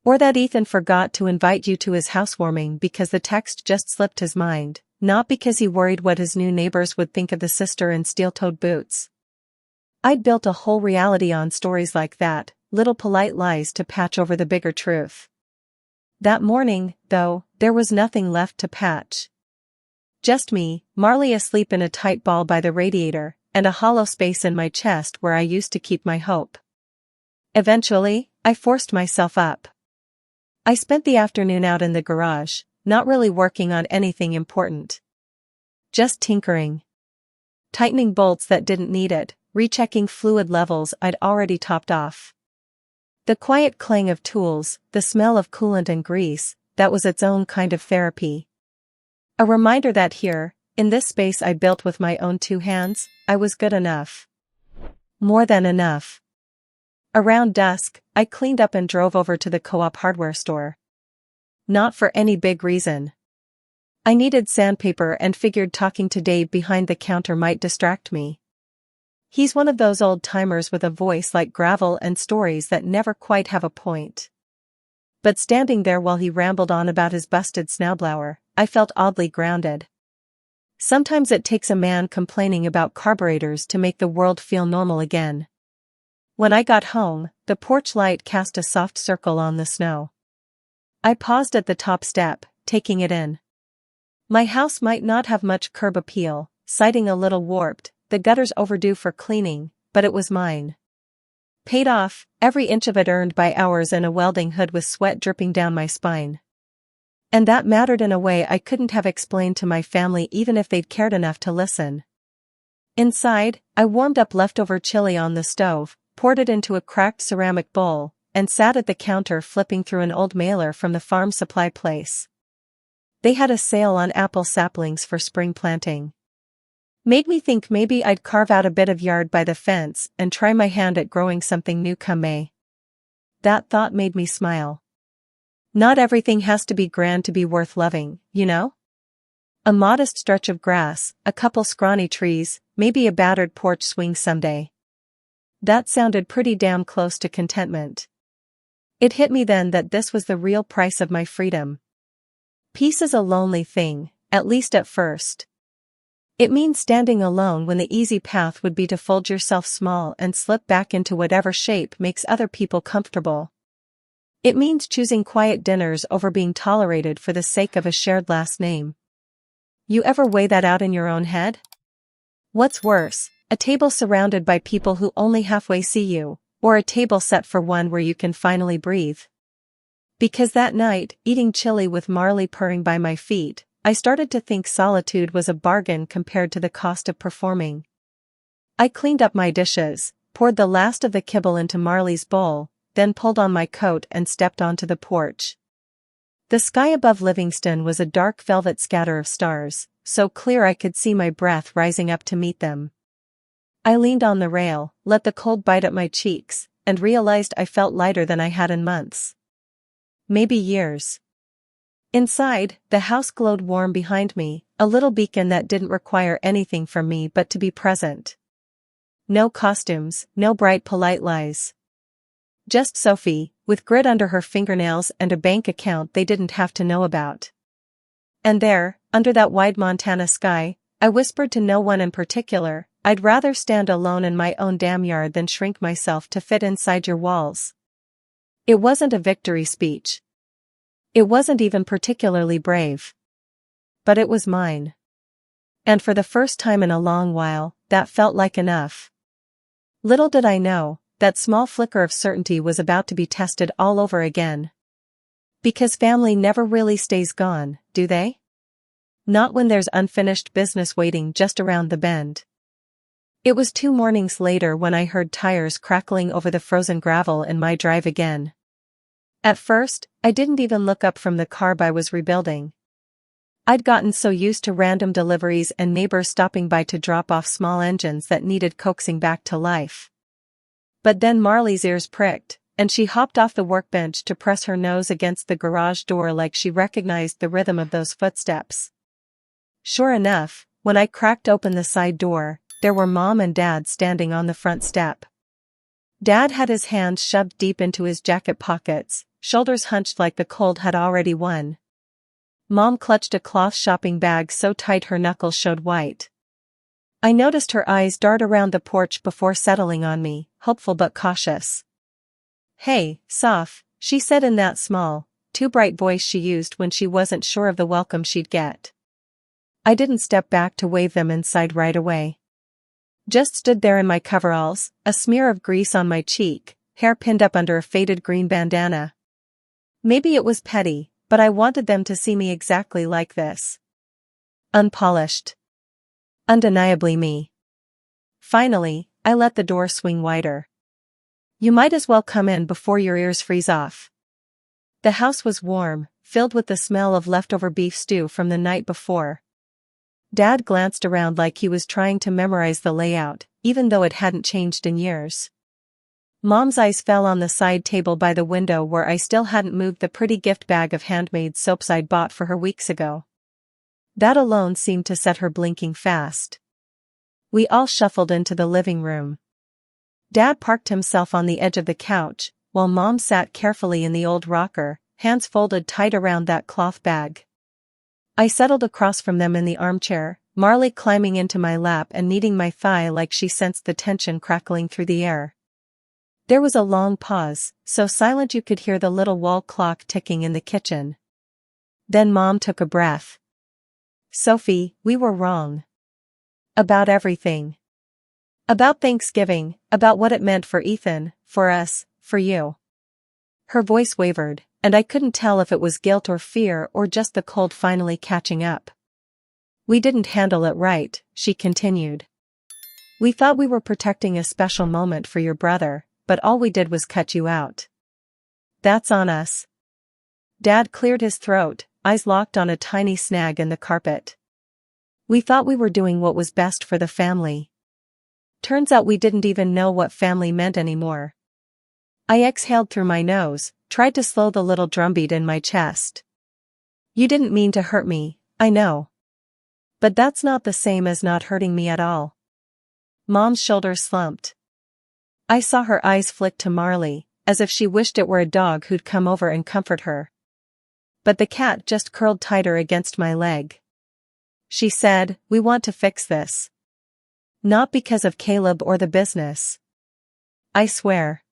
Or that Ethan forgot to invite you to his housewarming because the text just slipped his mind, not because he worried what his new neighbors would think of the sister in steel-toed boots. I'd built a whole reality on stories like that, little polite lies to patch over the bigger truth. That morning, though, there was nothing left to patch. Just me, Marley asleep in a tight ball by the radiator, and a hollow space in my chest where I used to keep my hope. Eventually, I forced myself up. I spent the afternoon out in the garage, not really working on anything important. Just tinkering. Tightening bolts that didn't need it, rechecking fluid levels I'd already topped off. The quiet clang of tools, the smell of coolant and grease, that was its own kind of therapy. A reminder that here, in this space I built with my own two hands, I was good enough. More than enough. Around dusk, I cleaned up and drove over to the co-op hardware store. Not for any big reason. I needed sandpaper and figured talking to Dave behind the counter might distract me. He's one of those old-timers with a voice like gravel and stories that never quite have a point. But standing there while he rambled on about his busted snowblower, I felt oddly grounded. Sometimes it takes a man complaining about carburetors to make the world feel normal again. When I got home, the porch light cast a soft circle on the snow. I paused at the top step, taking it in. My house might not have much curb appeal, siding a little warped, the gutters overdue for cleaning, but it was mine. Paid off, every inch of it earned by hours in a welding hood with sweat dripping down my spine. And that mattered in a way I couldn't have explained to my family even if they'd cared enough to listen. Inside, I warmed up leftover chili on the stove, poured it into a cracked ceramic bowl, and sat at the counter flipping through an old mailer from the farm supply place. They had a sale on apple saplings for spring planting. Made me think maybe I'd carve out a bit of yard by the fence and try my hand at growing something new come May. That thought made me smile. Not everything has to be grand to be worth loving, you know? A modest stretch of grass, a couple scrawny trees, maybe a battered porch swing someday. That sounded pretty damn close to contentment. It hit me then that this was the real price of my freedom. Peace is a lonely thing, at least at first. It means standing alone when the easy path would be to fold yourself small and slip back into whatever shape makes other people comfortable. It means choosing quiet dinners over being tolerated for the sake of a shared last name. You ever weigh that out in your own head? What's worse, a table surrounded by people who only halfway see you, or a table set for one where you can finally breathe? Because that night, eating chili with Marley purring by my feet, I started to think solitude was a bargain compared to the cost of performing. I cleaned up my dishes, poured the last of the kibble into Marley's bowl, then pulled on my coat and stepped onto the porch. The sky above Livingston was a dark velvet scatter of stars, so clear I could see my breath rising up to meet them. I leaned on the rail, let the cold bite at my cheeks, and realized I felt lighter than I had in months. Maybe years. Inside, the house glowed warm behind me, a little beacon that didn't require anything from me but to be present. No costumes, no bright polite lies. Just Sophie, with grit under her fingernails and a bank account they didn't have to know about. And there, under that wide Montana sky, I whispered to no one in particular, I'd rather stand alone in my own damn yard than shrink myself to fit inside your walls. It wasn't a victory speech. It wasn't even particularly brave. But it was mine. And for the first time in a long while, that felt like enough. Little did I know, that small flicker of certainty was about to be tested all over again. Because family never really stays gone, do they? Not when there's unfinished business waiting just around the bend. It was 2 mornings later when I heard tires crackling over the frozen gravel in my drive again. At first, I didn't even look up from the carb I was rebuilding. I'd gotten so used to random deliveries and neighbors stopping by to drop off small engines that needed coaxing back to life. But then Marley's ears pricked, and she hopped off the workbench to press her nose against the garage door like she recognized the rhythm of those footsteps. Sure enough, when I cracked open the side door, there were Mom and Dad standing on the front step. Dad had his hands shoved deep into his jacket pockets, shoulders hunched like the cold had already won. Mom clutched a cloth shopping bag so tight her knuckles showed white. I noticed her eyes dart around the porch before settling on me, hopeful but cautious. "Hey, Soph," she said in that small, too bright voice she used when she wasn't sure of the welcome she'd get. I didn't step back to wave them inside right away. Just stood there in my coveralls, a smear of grease on my cheek, hair pinned up under a faded green bandana. Maybe it was petty, but I wanted them to see me exactly like this. Unpolished. Undeniably me. Finally, I let the door swing wider. "You might as well come in before your ears freeze off." The house was warm, filled with the smell of leftover beef stew from the night before. Dad glanced around like he was trying to memorize the layout, even though it hadn't changed in years. Mom's eyes fell on the side table by the window where I still hadn't moved the pretty gift bag of handmade soaps I'd bought for her weeks ago. That alone seemed to set her blinking fast. We all shuffled into the living room. Dad parked himself on the edge of the couch, while Mom sat carefully in the old rocker, hands folded tight around that cloth bag. I settled across from them in the armchair, Marley climbing into my lap and kneading my thigh like she sensed the tension crackling through the air. There was a long pause, so silent you could hear the little wall clock ticking in the kitchen. Then Mom took a breath. "Sophie, we were wrong. About everything. About Thanksgiving, about what it meant for Ethan, for us, for you." Her voice wavered, and I couldn't tell if it was guilt or fear or just the cold finally catching up. "We didn't handle it right," she continued. "We thought we were protecting a special moment for your brother, but all we did was cut you out. That's on us." Dad cleared his throat, eyes locked on a tiny snag in the carpet. "We thought we were doing what was best for the family. Turns out we didn't even know what family meant anymore." I exhaled through my nose, tried to slow the little drumbeat in my chest. "You didn't mean to hurt me, I know. But that's not the same as not hurting me at all." Mom's shoulders slumped. I saw her eyes flick to Marley, as if she wished it were a dog who'd come over and comfort her. But the cat just curled tighter against my leg. She said, "We want to fix this. Not because of Caleb or the business. I swear.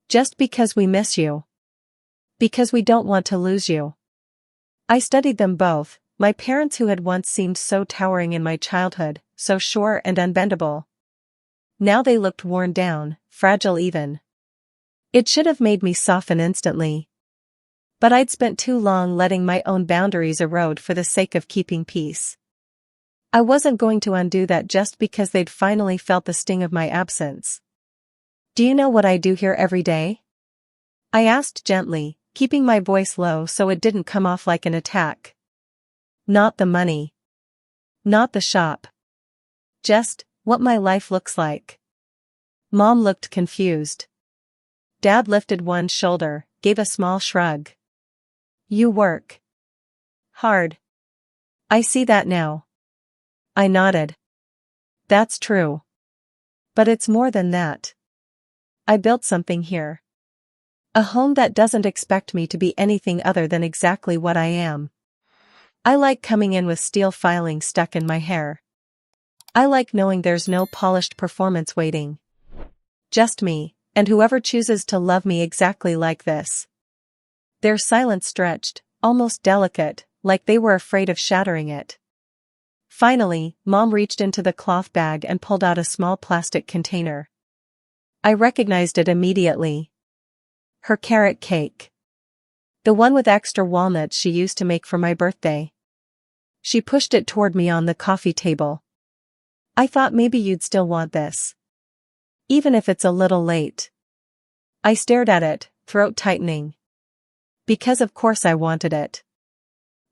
Just because we miss you. Because we don't want to lose you." I studied them both, my parents who had once seemed so towering in my childhood, so sure and unbendable. Now they looked worn down, fragile even. It should have made me soften instantly. But I'd spent too long letting my own boundaries erode for the sake of keeping peace. I wasn't going to undo that just because they'd finally felt the sting of my absence. "Do you know what I do here every day?" I asked gently, keeping my voice low so it didn't come off like an attack. "Not the money. Not the shop. Just what my life looks like." Mom looked confused. Dad lifted one shoulder, gave a small shrug. "You work." Hard. I see that now. I nodded. That's true. But it's more than that. I built something here. A home that doesn't expect me to be anything other than exactly what I am. I like coming in with steel filings stuck in my hair. I like knowing there's no polished performance waiting. Just me, and whoever chooses to love me exactly like this. Their silence stretched, almost delicate, like they were afraid of shattering it. Finally, Mom reached into the cloth bag and pulled out a small plastic container. I recognized it immediately. Her carrot cake. The one with extra walnuts she used to make for my birthday. She pushed it toward me on the coffee table. I thought maybe you'd still want this. Even if it's a little late. I stared at it, throat tightening. Because of course I wanted it.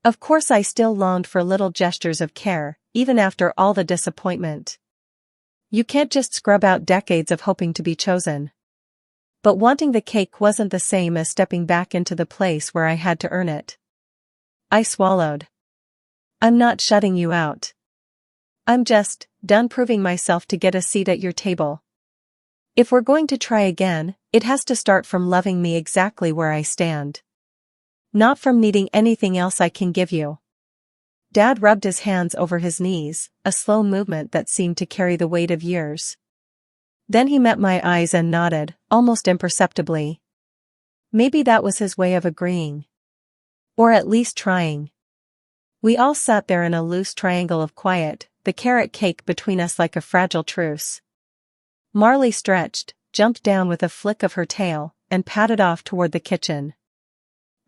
Of course I still longed for little gestures of care, even after all the disappointment. You can't just scrub out decades of hoping to be chosen. But wanting the cake wasn't the same as stepping back into the place where I had to earn it. I swallowed. I'm not shutting you out. I'm just done proving myself to get a seat at your table. If we're going to try again, it has to start from loving me exactly where I stand. Not from needing anything else I can give you. Dad rubbed his hands over his knees, a slow movement that seemed to carry the weight of years. Then he met my eyes and nodded, almost imperceptibly. Maybe that was his way of agreeing. Or at least trying. We all sat there in a loose triangle of quiet, the carrot cake between us like a fragile truce. Marley stretched, jumped down with a flick of her tail, and padded off toward the kitchen.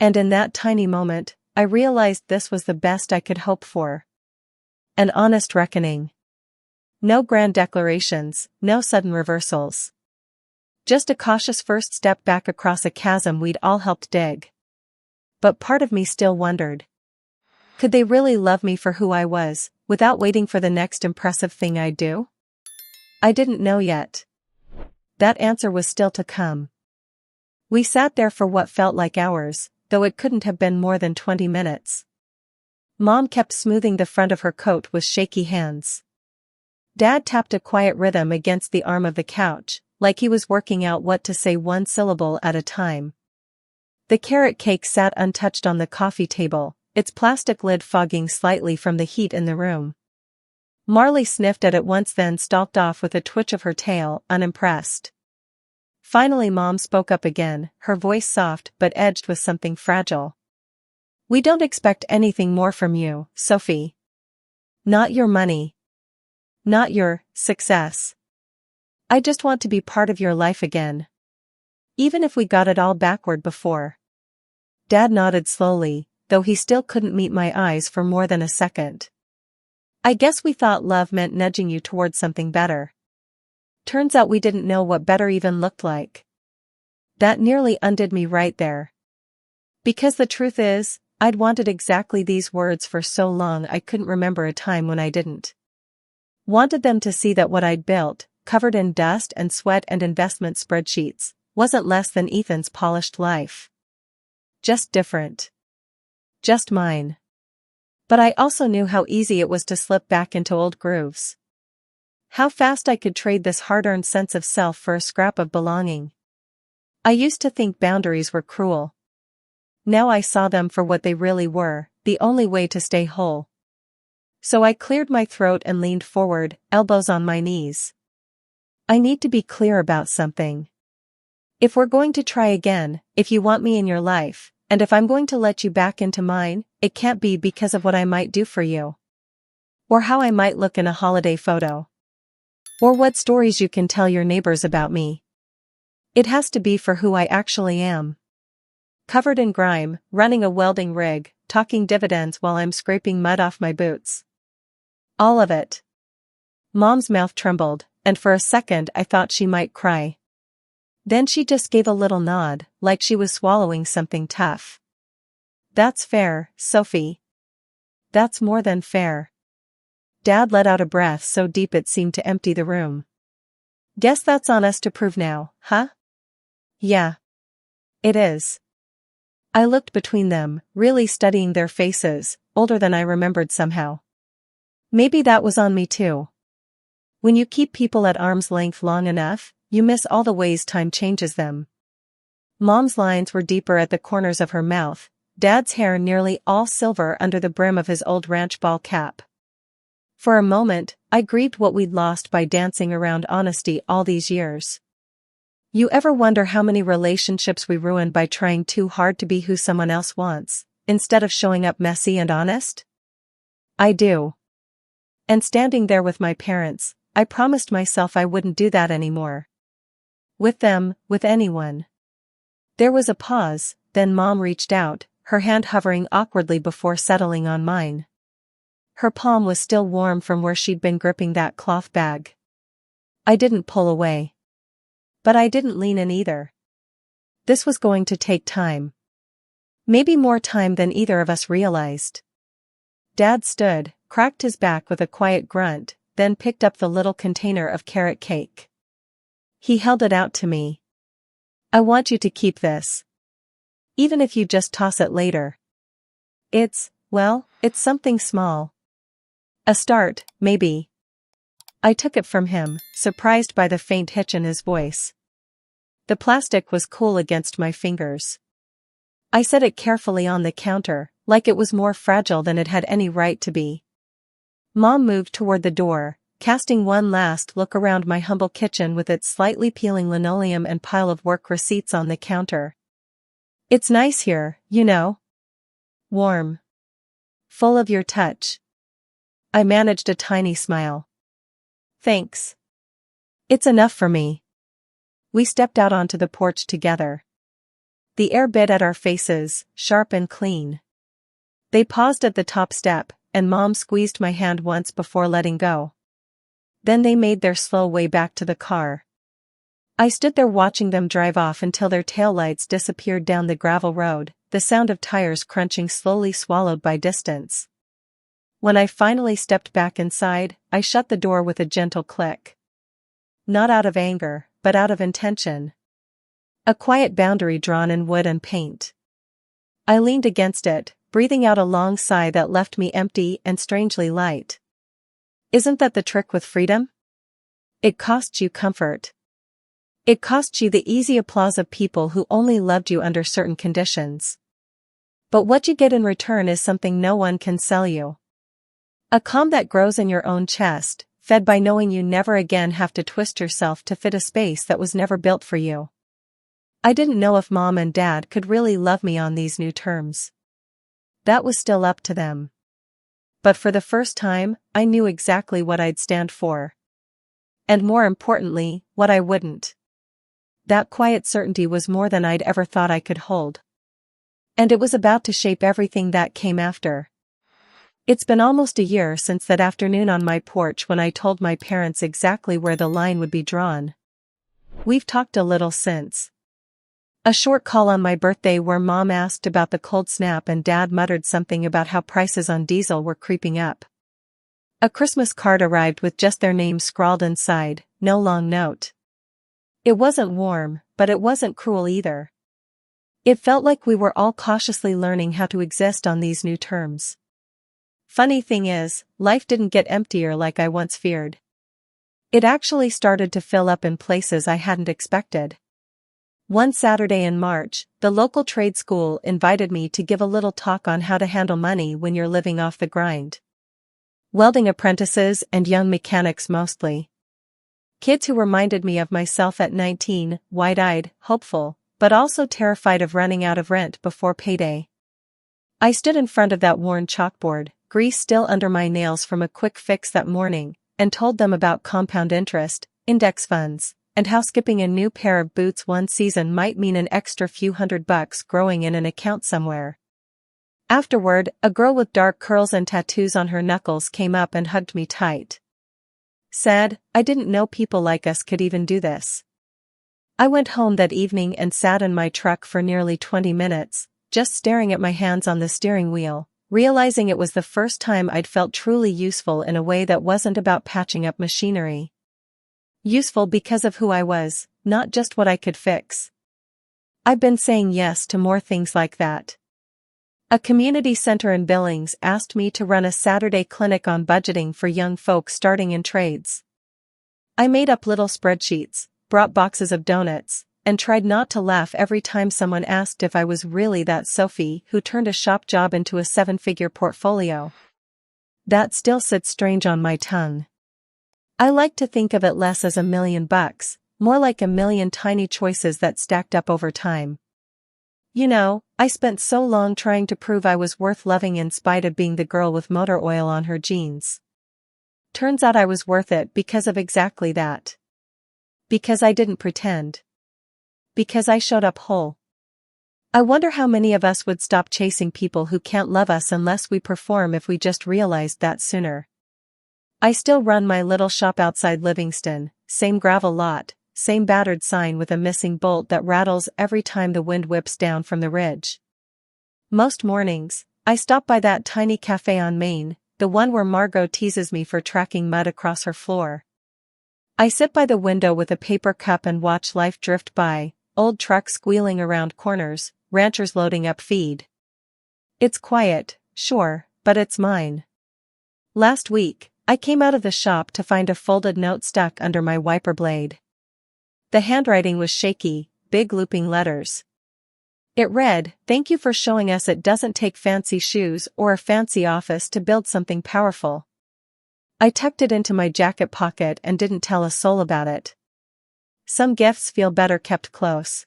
And in that tiny moment, I realized this was the best I could hope for. An honest reckoning. No grand declarations, no sudden reversals. Just a cautious first step back across a chasm we'd all helped dig. But part of me still wondered. Could they really love me for who I was, without waiting for the next impressive thing I'd do? I didn't know yet. That answer was still to come. We sat there for what felt like hours, though it couldn't have been more than 20 minutes. Mom kept smoothing the front of her coat with shaky hands. Dad tapped a quiet rhythm against the arm of the couch, like he was working out what to say one syllable at a time. The carrot cake sat untouched on the coffee table, its plastic lid fogging slightly from the heat in the room. Marley sniffed at it once, then stalked off with a twitch of her tail, unimpressed. Finally Mom spoke up again, her voice soft but edged with something fragile. We don't expect anything more from you, Sophie. Not your money. Not your success. I just want to be part of your life again. Even if we got it all backward before. Dad nodded slowly, though he still couldn't meet my eyes for more than a second. I guess we thought love meant nudging you towards something better. Turns out we didn't know what better even looked like. That nearly undid me right there. Because the truth is, I'd wanted exactly these words for so long I couldn't remember a time when I didn't. Wanted them to see that what I'd built, covered in dust and sweat and investment spreadsheets, wasn't less than Ethan's polished life. Just different. Just mine. But I also knew how easy it was to slip back into old grooves. How fast I could trade this hard-earned sense of self for a scrap of belonging. I used to think boundaries were cruel. Now I saw them for what they really were, the only way to stay whole. So I cleared my throat and leaned forward, elbows on my knees. I need to be clear about something. If we're going to try again, if you want me in your life, and if I'm going to let you back into mine, it can't be because of what I might do for you. Or how I might look in a holiday photo. Or what stories you can tell your neighbors about me. It has to be for who I actually am. Covered in grime, running a welding rig, talking dividends while I'm scraping mud off my boots. All of it. Mom's mouth trembled, and for a second I thought she might cry. Then she just gave a little nod, like she was swallowing something tough. That's fair, Sophie. That's more than fair. Dad let out a breath so deep it seemed to empty the room. Guess that's on us to prove now, huh? Yeah. It is. I looked between them, really studying their faces, older than I remembered somehow. Maybe that was on me too. When you keep people at arm's length long enough, you miss all the ways time changes them. Mom's lines were deeper at the corners of her mouth, Dad's hair nearly all silver under the brim of his old ranch ball cap. For a moment, I grieved what we'd lost by dancing around honesty all these years. You ever wonder how many relationships we ruined by trying too hard to be who someone else wants, instead of showing up messy and honest? I do. And standing there with my parents, I promised myself I wouldn't do that anymore. With them, with anyone. There was a pause, then Mom reached out, her hand hovering awkwardly before settling on mine. Her palm was still warm from where she'd been gripping that cloth bag. I didn't pull away. But I didn't lean in either. This was going to take time. Maybe more time than either of us realized. Dad stood, cracked his back with a quiet grunt, then picked up the little container of carrot cake. He held it out to me. I want you to keep this. Even if you just toss it later. It's something small. A start, maybe. I took it from him, surprised by the faint hitch in his voice. The plastic was cool against my fingers. I set it carefully on the counter, like it was more fragile than it had any right to be. Mom moved toward the door, casting one last look around my humble kitchen with its slightly peeling linoleum and pile of work receipts on the counter. It's nice here, you know. Warm. Full of your touch. I managed a tiny smile. Thanks. It's enough for me. We stepped out onto the porch together. The air bit at our faces, sharp and clean. They paused at the top step, and Mom squeezed my hand once before letting go. Then they made their slow way back to the car. I stood there watching them drive off until their taillights disappeared down the gravel road, the sound of tires crunching slowly swallowed by distance. When I finally stepped back inside, I shut the door with a gentle click. Not out of anger, but out of intention. A quiet boundary drawn in wood and paint. I leaned against it, breathing out a long sigh that left me empty and strangely light. Isn't that the trick with freedom? It costs you comfort. It costs you the easy applause of people who only loved you under certain conditions. But what you get in return is something no one can sell you. A calm that grows in your own chest, fed by knowing you never again have to twist yourself to fit a space that was never built for you. I didn't know if Mom and Dad could really love me on these new terms. That was still up to them. But for the first time, I knew exactly what I'd stand for. And more importantly, what I wouldn't. That quiet certainty was more than I'd ever thought I could hold. And it was about to shape everything that came after. It's been almost a year since that afternoon on my porch when I told my parents exactly where the line would be drawn. We've talked a little since. A short call on my birthday where Mom asked about the cold snap and Dad muttered something about how prices on diesel were creeping up. A Christmas card arrived with just their names scrawled inside, no long note. It wasn't warm, but it wasn't cruel either. It felt like we were all cautiously learning how to exist on these new terms. Funny thing is, life didn't get emptier like I once feared. It actually started to fill up in places I hadn't expected. One Saturday in March, the local trade school invited me to give a little talk on how to handle money when you're living off the grind. Welding apprentices and young mechanics mostly. Kids who reminded me of myself at 19, wide-eyed, hopeful, but also terrified of running out of rent before payday. I stood in front of that worn chalkboard, grease still under my nails from a quick fix that morning, and told them about compound interest, index funds, and how skipping a new pair of boots one season might mean an extra few $100 growing in an account somewhere. Afterward, a girl with dark curls and tattoos on her knuckles came up and hugged me tight. Said, I didn't know people like us could even do this. I went home that evening and sat in my truck for nearly 20 minutes, just staring at my hands on the steering wheel, realizing it was the first time I'd felt truly useful in a way that wasn't about patching up machinery. Useful because of who I was, not just what I could fix. I've been saying yes to more things like that. A community center in Billings asked me to run a Saturday clinic on budgeting for young folks starting in trades. I made up little spreadsheets, brought boxes of donuts, and tried not to laugh every time someone asked if I was really that Sophie who turned a shop job into a 7-figure portfolio. That still sits strange on my tongue. I like to think of it less as $1,000,000, more like 1,000,000 tiny choices that stacked up over time. You know, I spent so long trying to prove I was worth loving in spite of being the girl with motor oil on her jeans. Turns out I was worth it because of exactly that. Because I didn't pretend. Because I showed up whole. I wonder how many of us would stop chasing people who can't love us unless we perform if we just realized that sooner. I still run my little shop outside Livingston, same gravel lot, same battered sign with a missing bolt that rattles every time the wind whips down from the ridge. Most mornings, I stop by that tiny cafe on Main, the one where Margot teases me for tracking mud across her floor. I sit by the window with a paper cup and watch life drift by, old trucks squealing around corners, ranchers loading up feed. It's quiet, sure, but it's mine. Last week, I came out of the shop to find a folded note stuck under my wiper blade. The handwriting was shaky, big looping letters. It read, "Thank you for showing us it doesn't take fancy shoes or a fancy office to build something powerful." I tucked it into my jacket pocket and didn't tell a soul about it. Some gifts feel better kept close.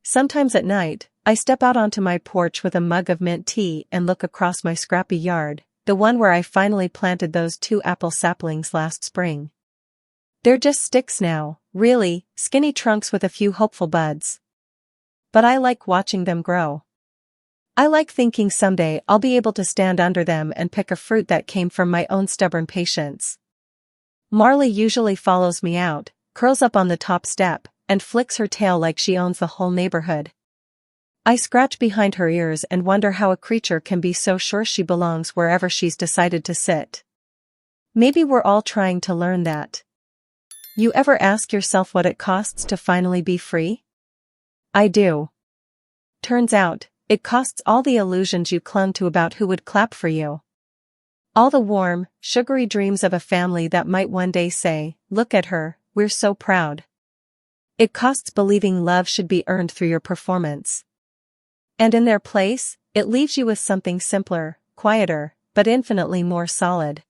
Sometimes at night, I step out onto my porch with a mug of mint tea and look across my scrappy yard, the one where I finally planted those 2 apple saplings last spring. They're just sticks now, really, skinny trunks with a few hopeful buds. But I like watching them grow. I like thinking someday I'll be able to stand under them and pick a fruit that came from my own stubborn patience. Marley usually follows me out, curls up on the top step, and flicks her tail like she owns the whole neighborhood. I scratch behind her ears and wonder how a creature can be so sure she belongs wherever she's decided to sit. Maybe we're all trying to learn that. You ever ask yourself what it costs to finally be free? I do. Turns out, it costs all the illusions you clung to about who would clap for you. All the warm, sugary dreams of a family that might one day say, "Look at her, we're so proud." It costs believing love should be earned through your performance. And in their place, it leaves you with something simpler, quieter, but infinitely more solid.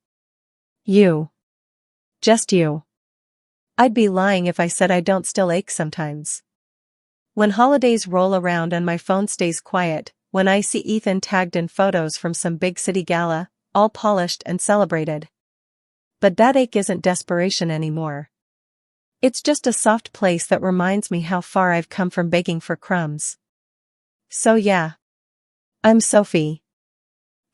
You. Just you. I'd be lying if I said I don't still ache sometimes. When holidays roll around and my phone stays quiet, when I see Ethan tagged in photos from some big city gala, all polished and celebrated. But that ache isn't desperation anymore. It's just a soft place that reminds me how far I've come from begging for crumbs. So yeah. I'm Sophie.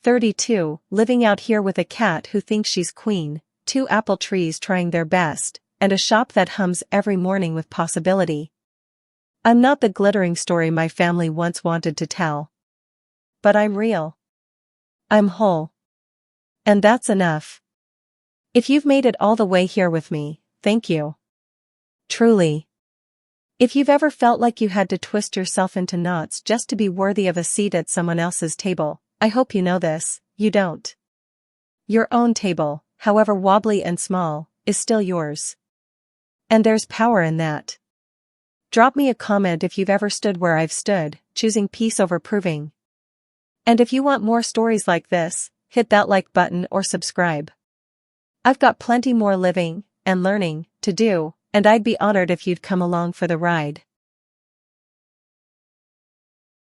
32, living out here with a cat who thinks she's queen, 2 apple trees trying their best, and a shop that hums every morning with possibility. I'm not the glittering story my family once wanted to tell. But I'm real. I'm whole. And that's enough. If you've made it all the way here with me, thank you. Truly. If you've ever felt like you had to twist yourself into knots just to be worthy of a seat at someone else's table, I hope you know this, you don't. Your own table, however wobbly and small, is still yours. And there's power in that. Drop me a comment if you've ever stood where I've stood, choosing peace over proving. And if you want more stories like this, hit that like button or subscribe. I've got plenty more living and learning to do, and I'd be honored if you'd come along for the ride.